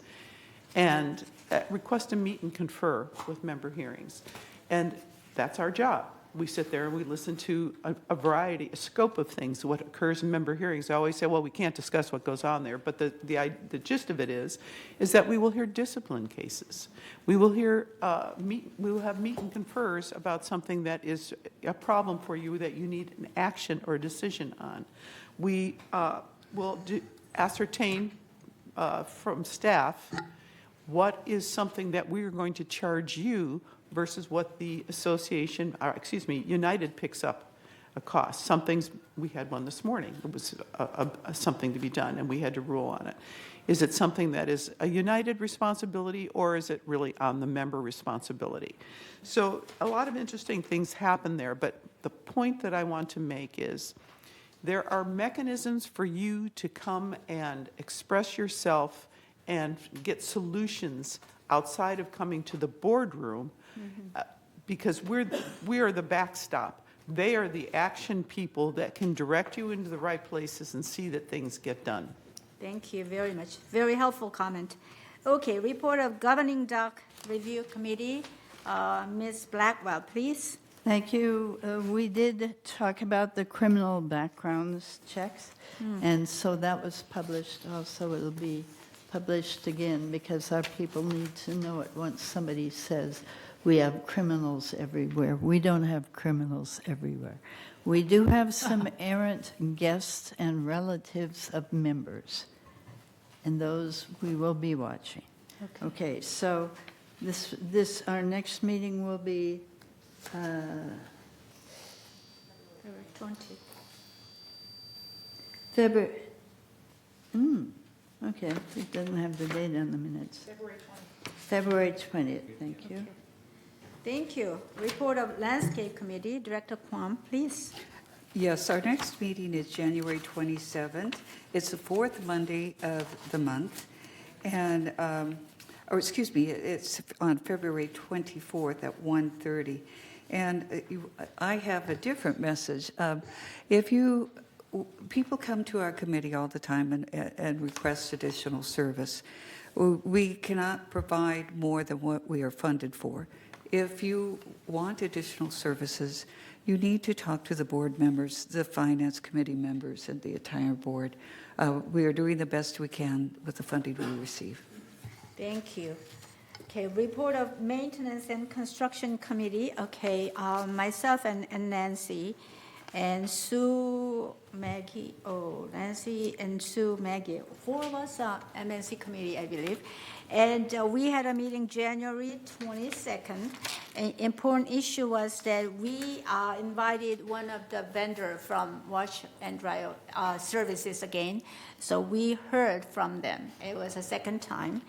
and request a meet and confer with member hearings. And that's our job. We sit there and we listen to a scope of things, what occurs in member hearings. I always say, well, we can't discuss what goes on there, but the gist of it is that we will hear discipline cases. We will hear, we will have meet and confers about something that is a problem for you that you need an action or a decision on. We will ascertain from staff what is something that we are going to charge you versus what the association, United picks up a cost. Some things, we had one this morning, it was something to be done, and we had to rule on it. Is it something that is a United responsibility, or is it really on the member responsibility? So a lot of interesting things happen there, but the point that I want to make is there are mechanisms for you to come and express yourself and get solutions outside of coming to the boardroom, because we are the backstop. They are the action people that can direct you into the right places and see that things get done. Thank you very much. Very helpful comment. Okay, report of Governing Doc Review Committee. Ms. Blackwell, please. Thank you. We did talk about the criminal backgrounds checks, and so that was published also. It'll be published again because our people need to know it once somebody says, we have criminals everywhere. We don't have criminals everywhere. We do have some errant guests and relatives of members, and those we will be watching. Okay, so our next meeting will be February 20. February. Okay, it doesn't have the date on the minutes. February 20th, thank you. Thank you. Report of Landscape Committee, Director Kwam, please. Yes, our next meeting is January 27th. It's the fourth Monday of the month. And, it's on February 24th at 1:30. And I have a different message. People come to our committee all the time and request additional service. We cannot provide more than what we are funded for. If you want additional services, you need to talk to the board members, the finance committee members, and the entire board. We are doing the best we can with the funding we receive. Thank you. Okay, report of Maintenance and Construction Committee. Okay, myself and Nancy and Sue, Maggie, Nancy and Sue, Maggie, four of us are MNC committee, I believe. And we had a meeting January 22nd. An important issue was that we invited one of the vendor from Wash and Dry Services again. So we heard from them. It was a second time.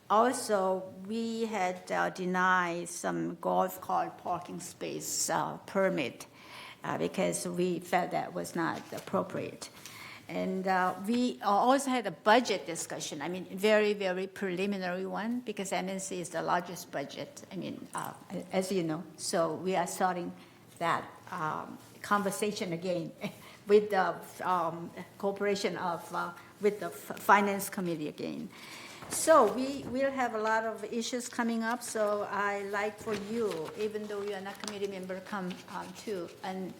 Also, we had denied some golf cart parking space permit because we felt that was not appropriate. And we also had a budget discussion. I mean, very, very preliminary one because MNC is the largest budget. I mean, as you know. So we are starting that conversation again with the cooperation of with the Finance Committee again. So we will have a lot of issues coming up. So I like for you, even though you are not committee member, come too and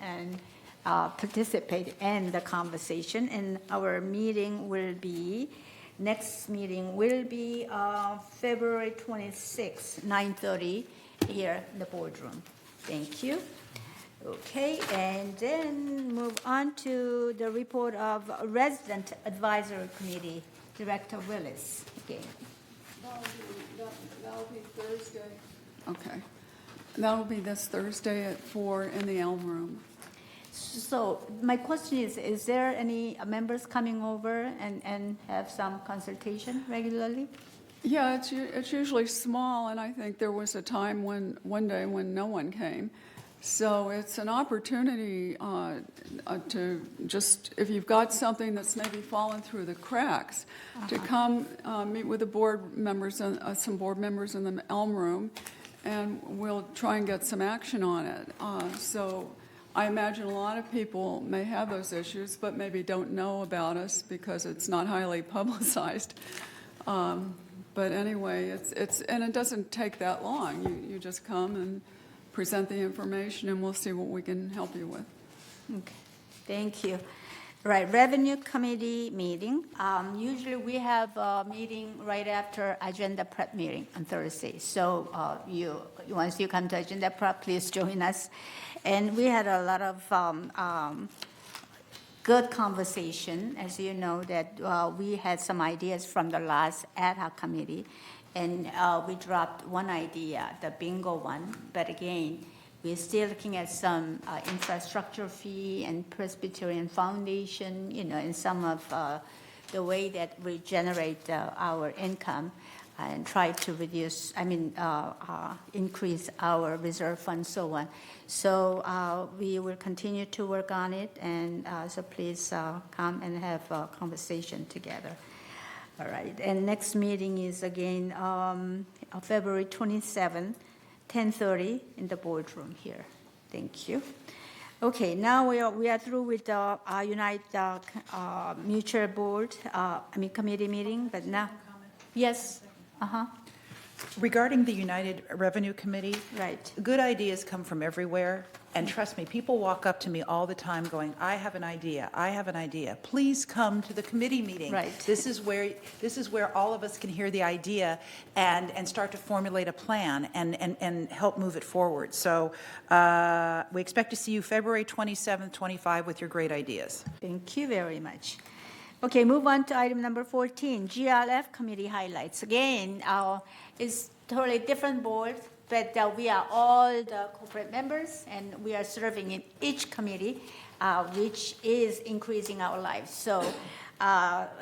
participate in the conversation. And our meeting will be, next meeting will be February 26, 9:30 here in the boardroom. Thank you. Okay, and then move on to the report of Resident Advisory Committee, Director Willis again. That'll be Thursday. Okay. That'll be this Thursday at 4 in the Elm Room. So my question is there any members coming over and have some consultation regularly? Yeah, it's usually small, and I think there was a time one day when no one came. So it's an opportunity to just, if you've got something that's maybe fallen through the cracks, to come meet with the board members and some board members in the Elm Room, and we'll try and get some action on it. So I imagine a lot of people may have those issues, but maybe don't know about us because it's not highly publicized. But anyway, and it doesn't take that long. You just come and present the information, and we'll see what we can help you with. Okay, thank you. Right, Revenue Committee meeting. Usually we have a meeting right after agenda prep meeting on Thursday. So once you come to agenda prep, please join us. And we had a lot of good conversation. As you know, that we had some ideas from the last ad hoc committee. And we dropped one idea, the bingo one. But again, we're still looking at some infrastructure fee and Presbyterian Foundation, and some of the way that we generate our income and try to reduce, increase our reserve fund, so on. So we will continue to work on it. And so please come and have a conversation together. All right, and next meeting is again February 27, 10:30 in the boardroom here. Thank you. Okay, now we are through with the Unite Mutual Board, committee meeting, but now, yes, Regarding the United Revenue Committee, Right. good ideas come from everywhere. And trust me, people walk up to me all the time going, I have an idea, I have an idea. Please come to the committee meeting. Right. This is where all of us can hear the idea and start to formulate a plan and help move it forward. So we expect to see you February 27th, 25 with your great ideas. Thank you very much. Okay, move on to item number 14, GLF committee highlights. Again, it's totally different board, but we are all the corporate members, and we are serving in each committee, which is increasing our lives. So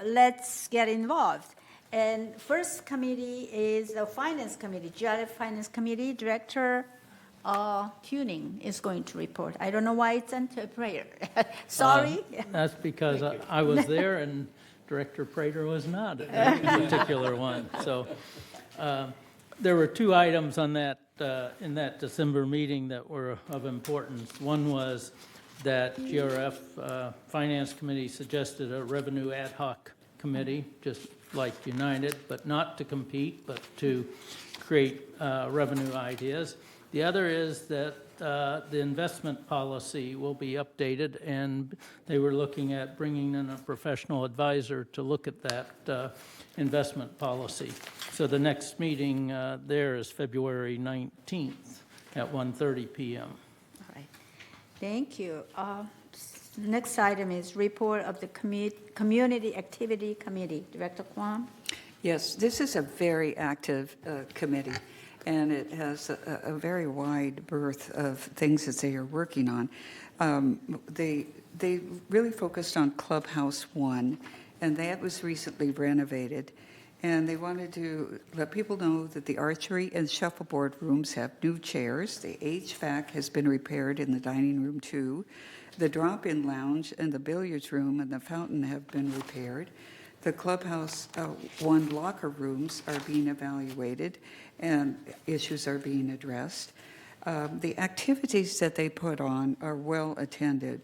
let's get involved. And first committee is the Finance Committee, GLF Finance Committee Director Tuning is going to report. I don't know why it's under prayer. Sorry. That's because I was there and Director Prater was not at that particular one. So there were two items on that in that December meeting that were of importance. One was that GRF Finance Committee suggested a revenue ad hoc committee, just like United, but not to compete, but to create revenue ideas. The other is that the investment policy will be updated, and they were looking at bringing in a professional advisor to look at that investment policy. So the next meeting there is February 19th at 1:30 p.m. All right. Thank you. The next item is report of the Community Activity Committee. Director Kwam? Yes, this is a very active committee, and it has a very wide berth of things that they are working on. They really focused on Clubhouse 1, and that was recently renovated. And they wanted to let people know that the archery and shuffleboard rooms have new chairs. The HVAC has been repaired in the dining room, too. The drop-in lounge and the billiards room and the fountain have been repaired. The Clubhouse 1 locker rooms are being evaluated, and issues are being addressed. The activities that they put on are well attended.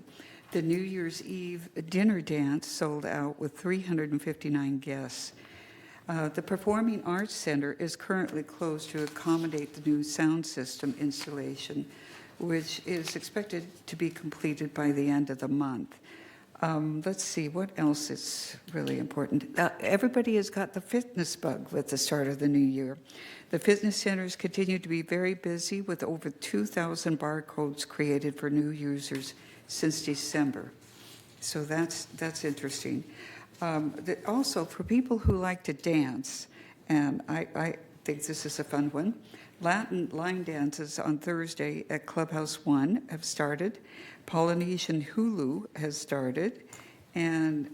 The New Year's Eve dinner dance sold out with 359 guests. The Performing Arts Center is currently closed to accommodate the new sound system installation, which is expected to be completed by the end of the month. Let's see, what else is really important? Everybody has got the fitness bug with the start of the new year. The fitness centers continue to be very busy with over 2,000 barcodes created for new users since December. So that's interesting. Also, for people who like to dance, and I think this is a fun one, Latin line dances on Thursday at Clubhouse 1 have started. Polynesian hulu has started, and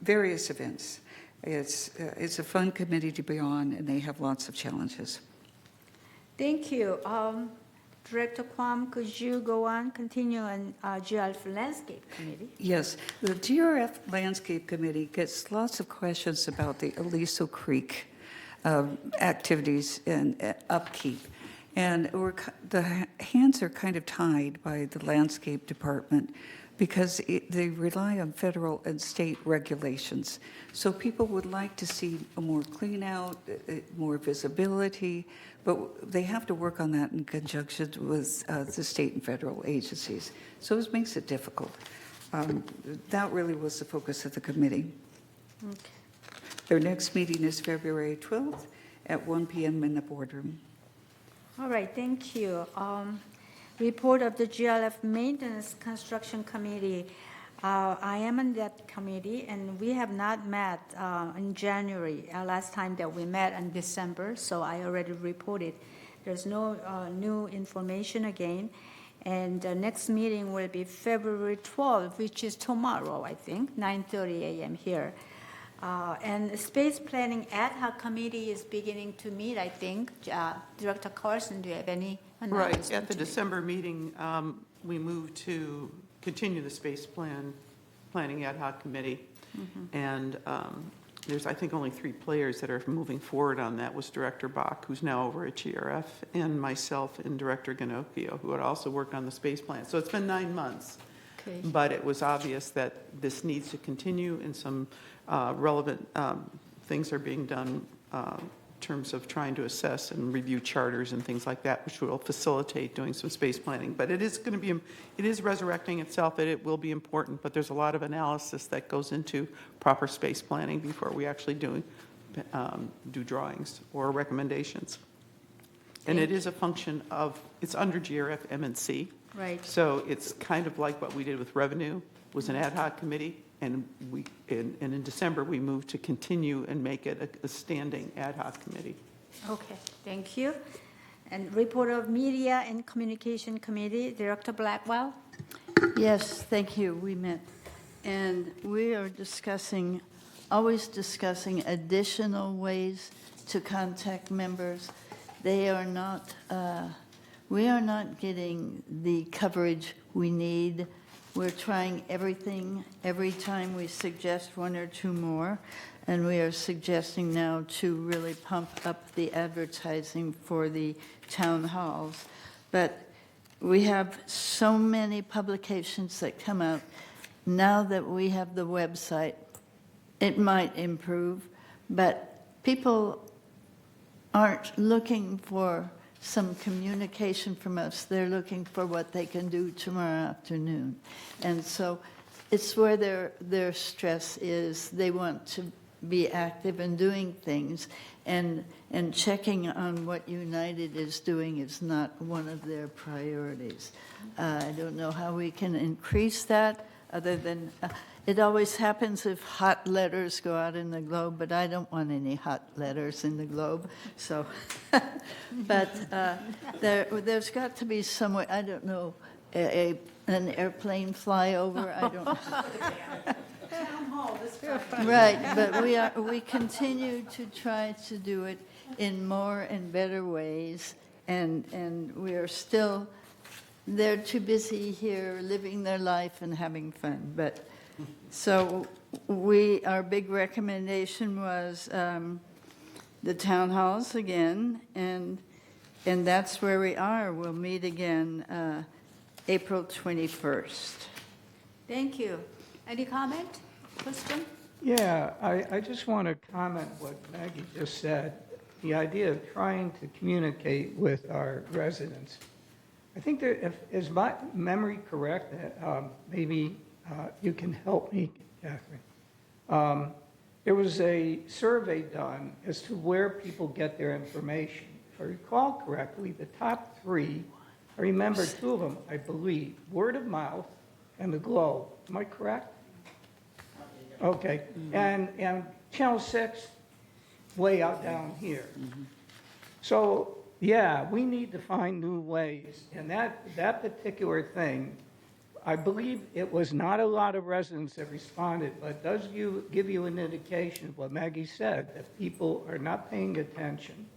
various events. It's a fun committee to be on, and they have lots of challenges. Thank you. Director Kwam, could you go on, continue on GLF Landscape Committee? Yes, the GRF Landscape Committee gets lots of questions about the Aliso Creek activities and upkeep. And the hands are kind of tied by the landscape department because they rely on federal and state regulations. So people would like to see a more clean out, more visibility, but they have to work on that in conjunction with the state and federal agencies. So it makes it difficult. That really was the focus of the committee. Okay. Their next meeting is February 12th at 1 p.m. in the boardroom. All right, thank you. Report of the GLF Maintenance Construction Committee. I am on that committee, and we have not met in January. Last time that we met in December, so I already reported. There's no new information again. And the next meeting will be February 12th, which is tomorrow, I think, 9:30 a.m. here. And the Space Planning Ad Hoc Committee is beginning to meet, I think. Director Carlson, do you have any announcements? Right. At the December meeting, we moved to continue the Space Planning Ad Hoc Committee. Mm-hmm. And there's, I think, only 3 players that are moving forward on that. Was Director Bach, who's now over at GRF, and myself and Director Ganocchio, who had also worked on the space plan. So it's been 9 months. Okay. But it was obvious that this needs to continue, and some relevant things are being done terms of trying to assess and review charters and things like that, which will facilitate doing some space planning. But it is going to be, it is resurrecting itself, and it will be important, but there's a lot of analysis that goes into proper space planning before we actually do drawings or recommendations. And it is a function of, it's under GRF M&C. Right. So it's kind of like what we did with revenue, was an ad hoc committee, and in December, we moved to continue and make it a standing ad hoc committee. Okay, thank you. And report of Media and Communication Committee, Director Blackwell. Yes, thank you. We met. And we are always discussing additional ways to contact members. We are not getting the coverage we need. We're trying everything. Every time we suggest one or two more, and we are suggesting now to really pump up the advertising for the town halls. But we have so many publications that come out. Now that we have the website, it might improve, but people aren't looking for some communication from us. They're looking for what they can do tomorrow afternoon. And so it's where their stress is. They want to be active in doing things, and checking on what United is doing is not one of their priorities. I don't know how we can increase that, other than it always happens if hot letters go out in the Globe, but I don't want any hot letters in the Globe. So, but there's got to be some way. I don't know, an airplane flyover. I don't. Town hall, this Friday. Right, but we continue to try to do it in more and better ways, and we are still. They're too busy here living their life and having fun, but. So our big recommendation was the town halls again, and that's where we are. We'll meet again April 21st. Thank you. Any comment, question? Yeah, I just want to comment what Maggie just said. The idea of trying to communicate with our residents. I think that is my memory correct, maybe you can help me, Catherine. There was a survey done as to where people get their information. If I recall correctly, the top three, I remember two of them, I believe, word of mouth and the Globe. Am I correct? Okay. And Channel 6, way out down here. So, yeah, we need to find new ways. And that particular thing, I believe it was not a lot of residents that responded, but it does give you an indication of what Maggie said, that people are not paying attention.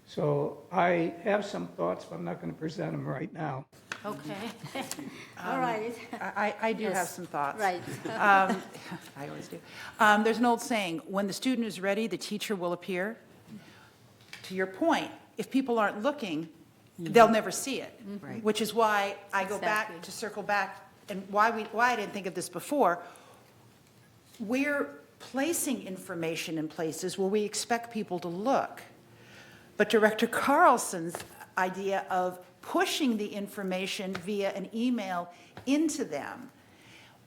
So I have some thoughts, but I'm not going to present them right now. Okay. All right. I do Yes. have some thoughts. Right. I always do. There's an old saying, when the student is ready, the teacher will appear. To your point, if people aren't looking, they'll never see it. Right. Which is why I go Exactly. back to circle back, and why I didn't think of this before. We're placing information in places where we expect people to look. But Director Carlson's idea of pushing the information via an email into them,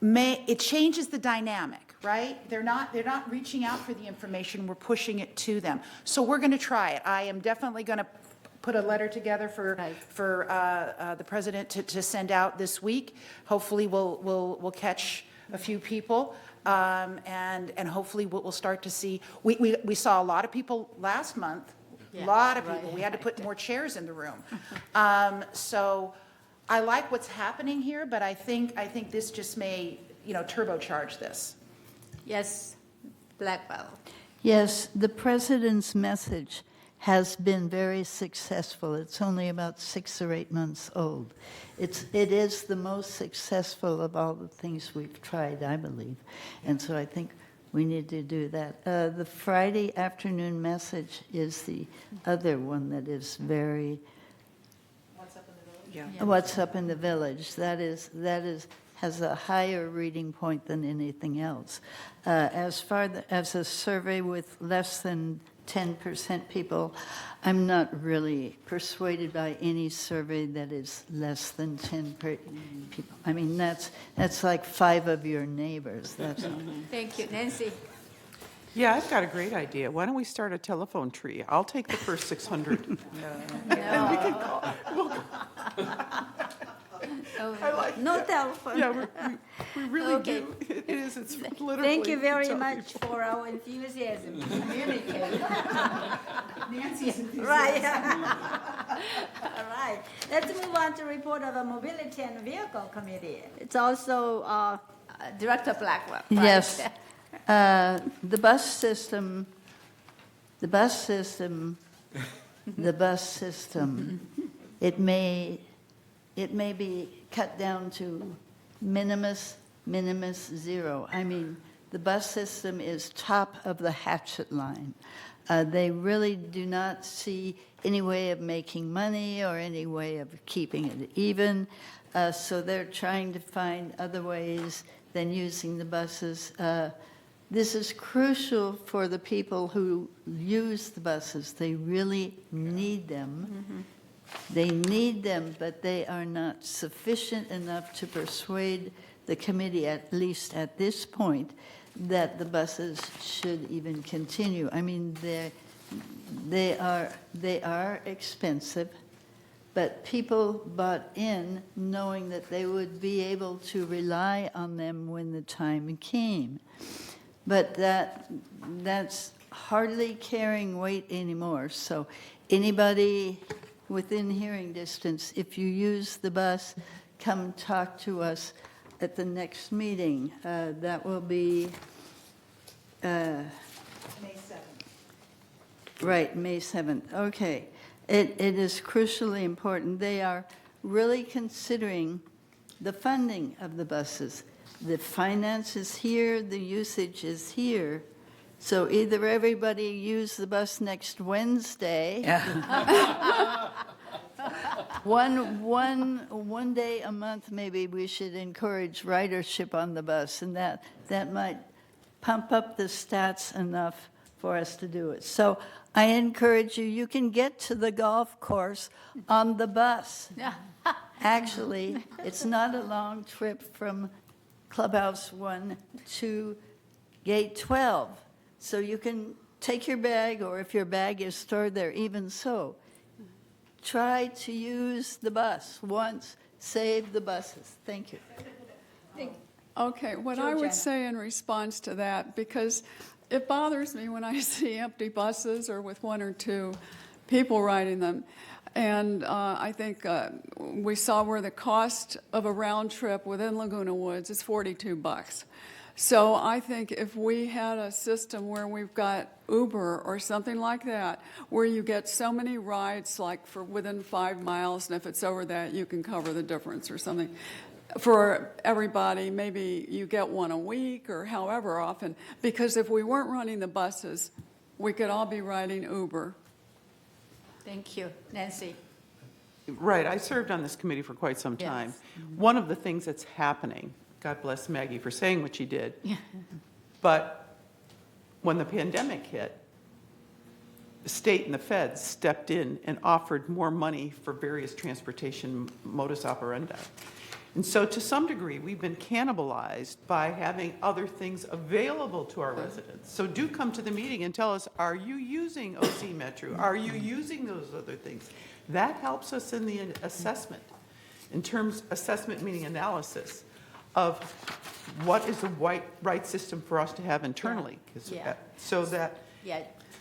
it changes the dynamic, right? They're not reaching out for the information, we're pushing it to them. So we're going to try it. I am definitely going to put a letter together for the president to send out this week. Hopefully we'll catch a few people, and hopefully we'll start to see. We saw a lot of people last month. A lot of people. We had to put more chairs in the room. So I like what's happening here, but I think this just may turbocharge this. Yes, Blackwell. Yes, the president's message has been very successful. It's only about 6 or 8 months old. It is the most successful of all the things we've tried, I believe. And so I think we need to do that. The Friday afternoon message is the other one that is very... What's up in the village? Yeah. What's up in the village. That has a higher reading point than anything else. As far as a survey with less than 10% people. I'm not really persuaded by any survey that is less than 10 people. I mean, that's like 5 of your neighbors. That's Thank you. Nancy? Yeah, I've got a great idea. Why don't we start a telephone tree? I'll take the first 600. And we can call. I like No that. telephone. Yeah, we really Okay. do. It is. It's literally. Thank you very tell much people. for our enthusiasm to communicate. Nancy's right. All right. Let's move on to report of a mobility and vehicle committee. It's also Director Blackwell. Right? Yes. The bus system, the bus system, it may be cut down to minimus zero. I mean, the bus system is top of the hatchet line. They really do not see any way of making money or any way of keeping it even. So they're trying to find other ways than using the buses. This is crucial for the people who use the buses. They really need them. They need them, but they are not sufficient enough to persuade the committee, at least at this point, that the buses should even continue. I mean, they are expensive, but people bought in knowing that they would be able to rely on them when the time came. But that's hardly carrying weight anymore. So anybody within hearing distance, if you use the bus, come talk to us at the next meeting. That will be May 7th. right, May 7th. Okay. It is crucially important. They are really considering the funding of the buses. The finance is here, the usage is here. So either everybody use the bus next Wednesday. One day a month, maybe we should encourage ridership on the bus, and that might pump up the stats enough for us to do it. So I encourage you, you can get to the golf course on the bus. Actually, it's not a long trip from Clubhouse 1 to Gate 12. So you can take your bag, or if your bag is stored there, even so, try to use the bus once, save the buses. Thank you. Okay, what I would say in response to that, because it bothers me when I see empty buses or with 1 or 2 people riding them. And I think we saw where the cost of a round trip within Laguna Woods is $42. So I think if we had a system where we've got Uber or something like that, where you get so many rides, like for within 5 miles, and if it's over that, you can cover the difference or something. For everybody, maybe you get one a week or however often, because if we weren't running the buses, we could all be riding Uber. Thank you. Nancy? Right, I served on this committee for quite some time. Yes. One of the things that's happening, God bless Maggie for saying what she did, but when the pandemic hit, the state and the feds stepped in and offered more money for various transportation modus operandi. And so to some degree, we've been cannibalized by having other things available to our residents. So do come to the meeting and tell us, are you using OC Metro? Are you using those other things? That helps us in the assessment, in terms, assessment meaning analysis, of what is the right system for us to have internally. So that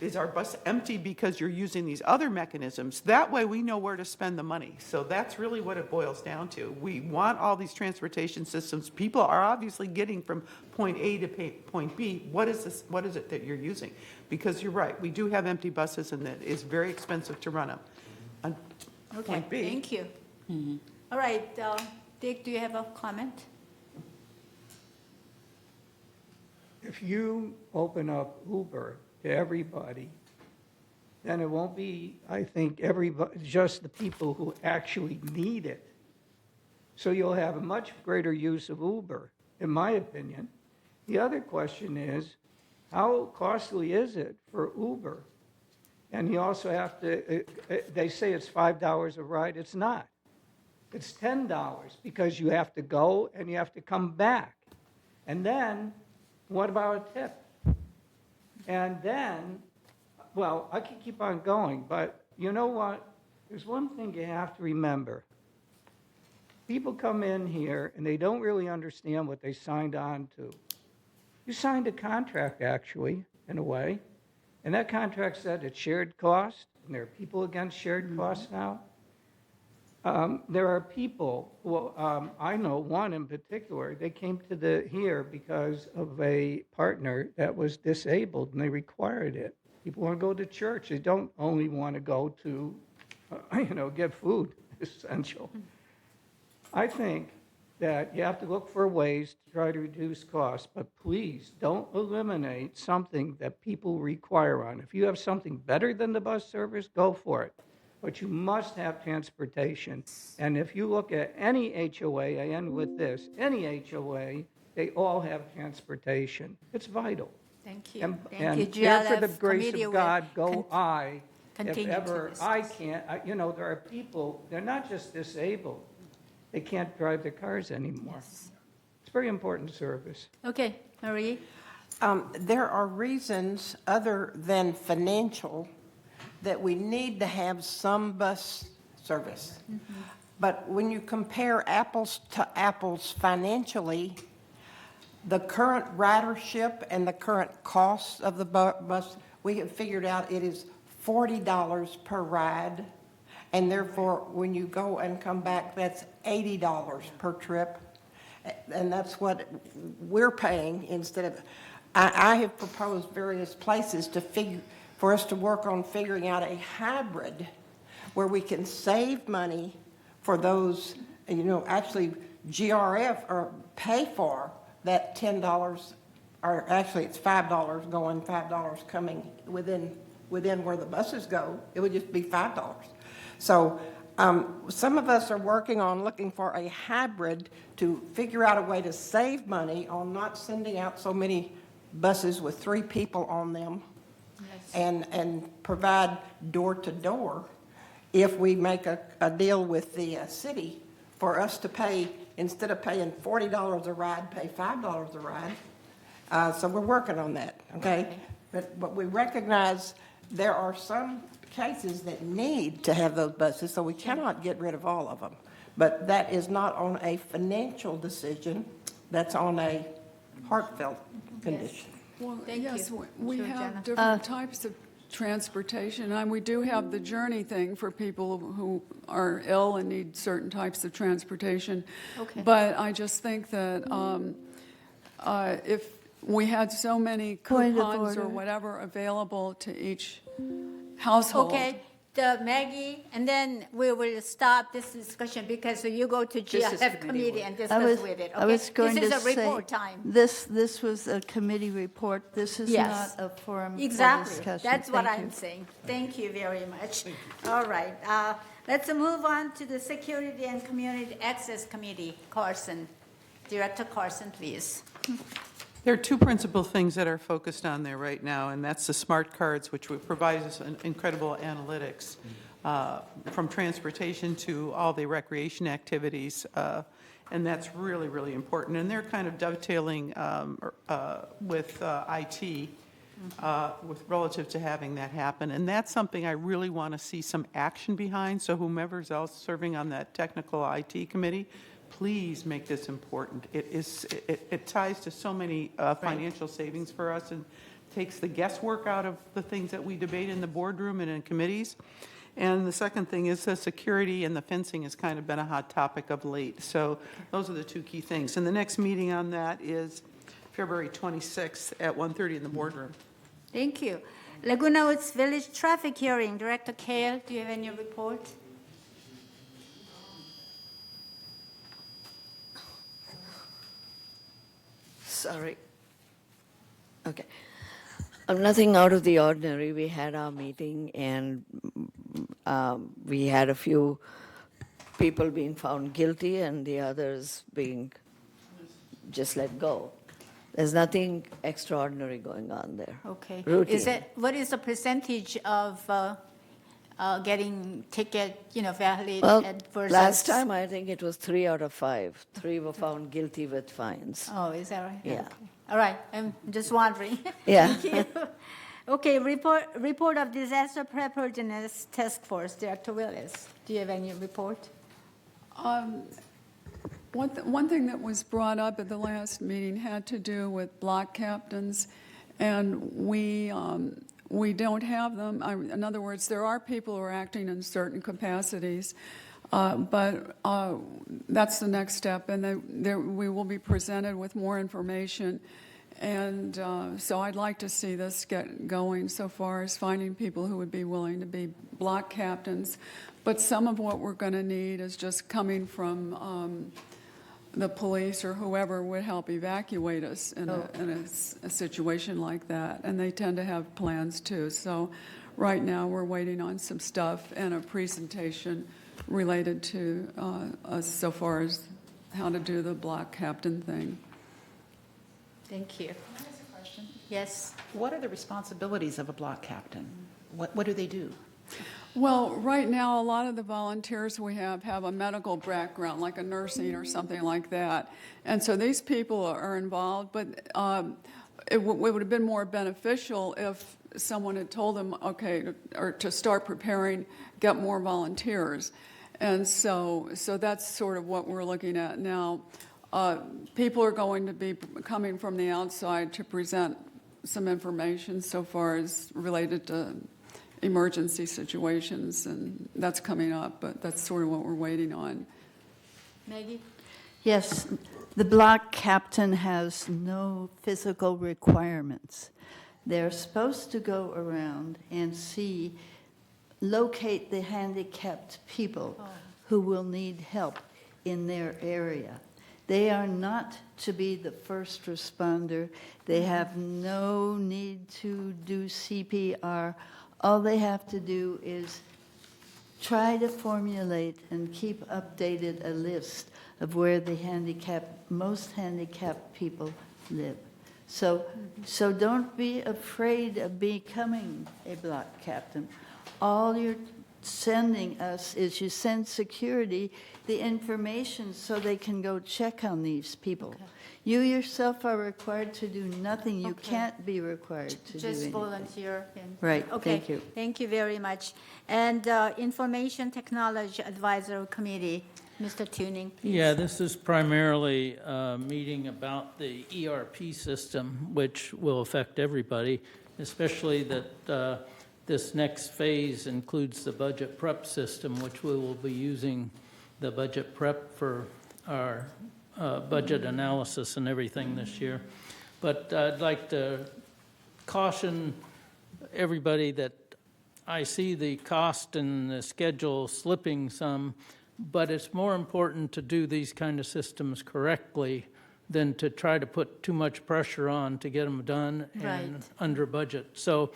is our bus empty because you're using these other mechanisms? That way we know where to spend the money. So that's really what it boils down to. We want all these transportation systems. People are obviously getting from point A to point B. What is it that you're using? Because you're right, we do have empty buses and it is very expensive to run them. On point B. Thank you. All right, Dick, do you have a comment? If you open up Uber to everybody, then it won't be, I think, everybody, just the people who actually need it. So you'll have a much greater use of Uber, in my opinion. The other question is, how costly is it for Uber And you also have to, they say it's $5 a ride. It's not. It's $10 because you have to go and you have to come back. And then, what about a tip? And then, well, I could keep on going, but you know what? There's one thing you have to remember. People come in here and they don't really understand what they signed on to. You signed a contract, actually, in a way, and that contract said it's shared cost, and there are people against shared costs now. There are people, I know one in particular, they came to here because of a partner that was disabled and they required it. People want to go to church. They don't only want to go to, get food, essential. I think that you have to look for ways to try to reduce costs, but please don't eliminate something that people require on. If you have something better than the bus service, go for it. But you must have transportation. And if you look at any HOA, I end with this, any HOA, they all have transportation. It's vital. Thank you. And, Thank you, and for the GLF grace committee of will God, go I. If continue to ever discuss. I can't, there are people, they're not just disabled. They can't drive their cars anymore. Yes. It's a very important service. Okay, Marie? There are reasons other than financial that we need to have some bus service. But when you compare apples to apples financially, the current ridership and the current cost of the bus, we have figured out it is $40 per ride. And therefore, when you go and come back, that's $80 per trip. And that's what we're paying instead of, I have proposed various places for us to work on figuring out a hybrid where we can save money for those, actually GRF or pay for that $10, or actually it's $5 going, $5 coming within where the buses go. It would just be $5. So some of us are working on looking for a hybrid to figure out a way to save money on not sending out so many buses with 3 people on them. Yes. And provide door-to-door if we make a deal with the city for us to pay, instead of paying $40 a ride, pay $5 a ride. So we're working on that, okay? But we recognize there are some cases that need to have those buses, so we cannot get rid of all of them. But that is not on a financial decision. That's on a heartfelt condition. Well, Thank yes, you. we Sure, have Jenna. different types of transportation, and we do have the journey thing for people who are ill and need certain types of transportation. Okay. But I just think that if we had so many Point of coupons or order. whatever available to each household. Okay, Maggie, and then we will stop this discussion because you go to GLF committee and discuss with it. I was going This to is a say, report time. this was a committee report. This is Yes. not a forum for Exactly. discussion. That's what Thank I'm you. saying. Thank you very much. All right. Let's move on to the Security and Community Access Committee. Carson, Director Carson, please. There are 2 principal things that are focused on there right now, and that's the smart cards, which would provide us an incredible analytics from transportation to all the recreation activities, and that's really, really important. And they're kind of dovetailing with IT with relative to having that happen. And that's something I really want to see some action behind, so whomever's else serving on that technical IT committee, please make this important. It ties to so many financial savings for us and takes the guesswork out of the things that we debate in the boardroom and in committees. And the second thing is the security and the fencing has kind of been a hot topic of late. So those are the 2 key things. And the next meeting on that is February 26th at 1:30 in the boardroom. Thank you. Laguna Woods Village traffic hearing. Director Kale, do you have any report? Sorry. Okay. Nothing out of the ordinary. We had our meeting and we had a few people being found guilty and the others being just let go. There's nothing extraordinary going on there. Okay. Routine. What is the percentage of getting ticket, valid Well, versus? last time I think it was 3 out of 5. 3 were found guilty with fines. Oh, is that right? Yeah. Okay. All right, I'm just wondering. Yeah. Thank you. Okay, report of disaster preparedness task force, Director Willis. Do you have any report? One thing that was brought up at the last meeting had to do with block captains, and we don't have them. In other words, there are people who are acting in certain capacities, but that's the next step, and we will be presented with more information. And so I'd like to see this get going so far as finding people who would be willing to be block captains. But some of what we're going to need is just coming from the police or whoever would help evacuate us in a situation like that. And they tend to have plans too. So right now we're waiting on some stuff and a presentation related to us so far as how to do the block captain thing. Thank you. Can I ask a question? Yes. What are the responsibilities of a block captain? What do they do? Well, right now, a lot of the volunteers we have a medical background, like a nursing or something like that. And so these people are involved, but it would have been more beneficial if someone had told them, okay, or to start preparing, get more volunteers. And so that's sort of what we're looking at now. People are going to be coming from the outside to present some information so far as related to emergency situations, and that's coming up, but that's sort of what we're waiting on. Maggie? Yes, the block captain has no physical requirements. They're supposed to go around and locate the handicapped people who will need help in their area. They are not to be the first responder. They have no need to do CPR. All they have to do is try to formulate and keep updated a list of where the most handicapped people live. So don't be afraid of becoming a block captain. All you're sending us is you send security the information so they can go check on these people. Okay. You yourself are required to do nothing. You can't be required to do Just anything. volunteer. Right, Okay. thank you. Thank you very much. And Information Technology Advisory Committee, Mr. Tuning, please. Yeah, this is primarily a meeting about the ERP system, which will affect everybody, especially that this next phase includes the budget prep system, which we will be using the budget prep for our budget analysis and everything this year. But I'd like to caution everybody that I see the cost and the schedule slipping some, but it's more important to do these kind of systems correctly than to try to put too much pressure on to get them done and under budget. So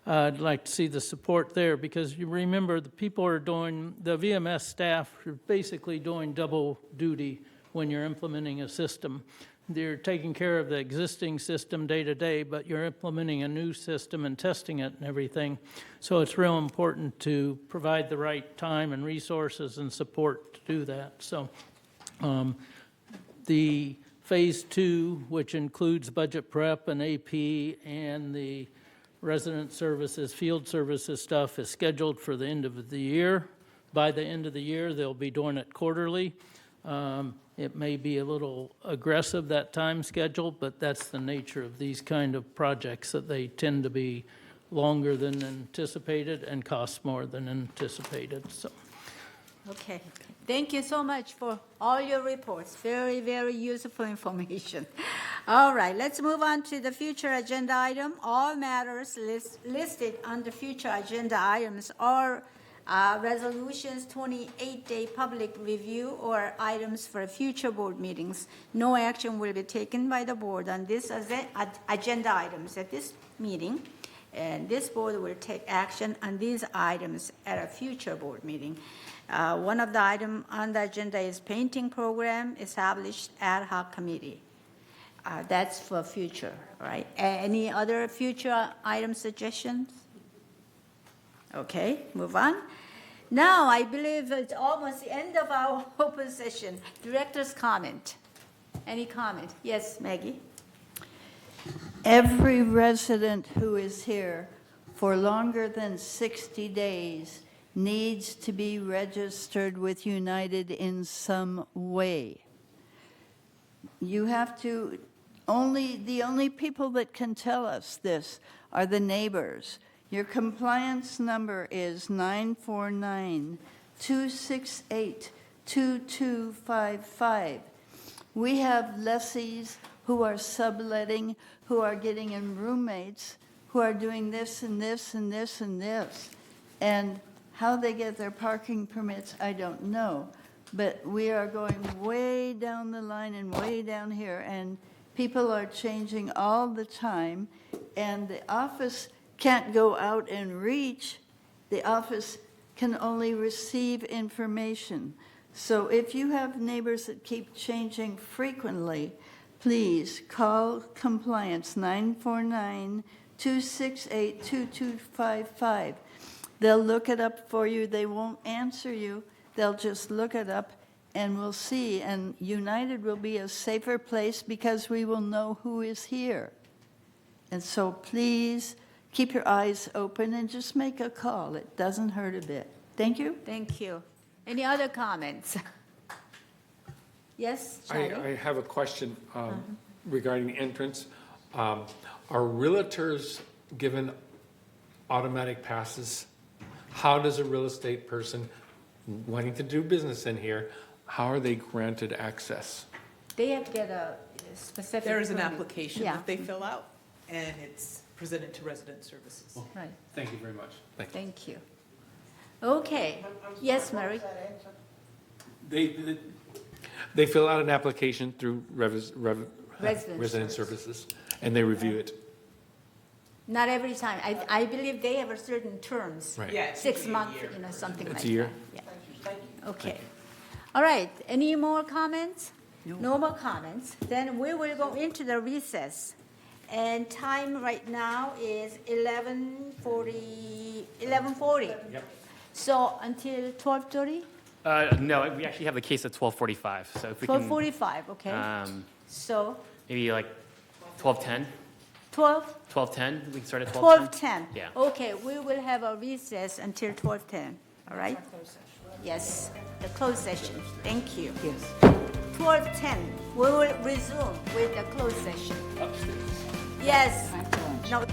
I'd like to see the support there, because you remember the VMS staff are basically doing double duty when you're implementing a system. They're taking care of the existing system day to day, but you're implementing a new system and testing it and everything. So it's real important to provide the right time and resources and support to do that. So the phase 2, which includes budget prep and AP and the resident services, field services stuff, is scheduled for the end of the year. By the end of the year, they'll be doing it quarterly. It may be a little aggressive, that time schedule, but that's the nature of these kind of projects, that they tend to be longer than anticipated and cost more than anticipated. So. Okay. Thank you so much for all your reports. Very, very useful information. All right, let's move on to the future agenda item. All matters listed under future agenda items are resolutions, 28-day public review, or items for future board meetings. No action will be taken by the board on this agenda items at this meeting, and this board will take action on these items at a future board meeting. One of the items on the agenda is painting program, established ad hoc committee. That's for future, right? Any other future item suggestions? Okay, move on. Now, I believe it's almost the end of our open session. Director's comment. Any comment? Yes, Maggie? Every resident who is here for longer than 60 days needs to be registered with United in some way. You have to, the only people that can tell us this are the neighbors. Your compliance number is 949-268-2255. We have lessees who are subletting, who are getting in roommates, who are doing this and this and this and this. And how they get their parking permits, I don't know. But we are going way down the line and way down here, and people are changing all the time, and the office can't go out and reach. The office can only receive information. So if you have neighbors that keep changing frequently, please call compliance 949-268-2255. They'll look it up for you. They won't answer you. They'll just look it up, and we'll see. And United will be a safer place because we will know who is here. And so please keep your eyes open and just make a call. It doesn't hurt a bit. Thank you. Thank you. Any other comments? Yes, Charlie? I have a question regarding the entrance. Are realtors given automatic passes? How does a real estate person wanting to do business in here, how are they granted access? They have to get a specific. There is an permit. application Yeah. that they fill out, and it's presented to resident services. Right. Thank you very much. Thank you. Okay. Yes, Mary? They fill out an application through resident services, and they review it. Not every time. I believe they have a certain terms. Right. Yeah, 6 months, something like It's that. a year? Yeah. Okay. All right. Any more comments? No more comments. Then we will go into the recess. And time right now is 11:40. Yep. So until 12:30? No, we actually have the case at 12:45, so if we can. 12:45, okay. So Maybe like 12:10? 12:10, we can start at 12:10? 12:10. Yeah. Okay, we will have a recess until 12:10, all right? Yes, the closed session. Thank you. Yes. 12:10, we will resume with the closed session. Upstairs. Yes. No.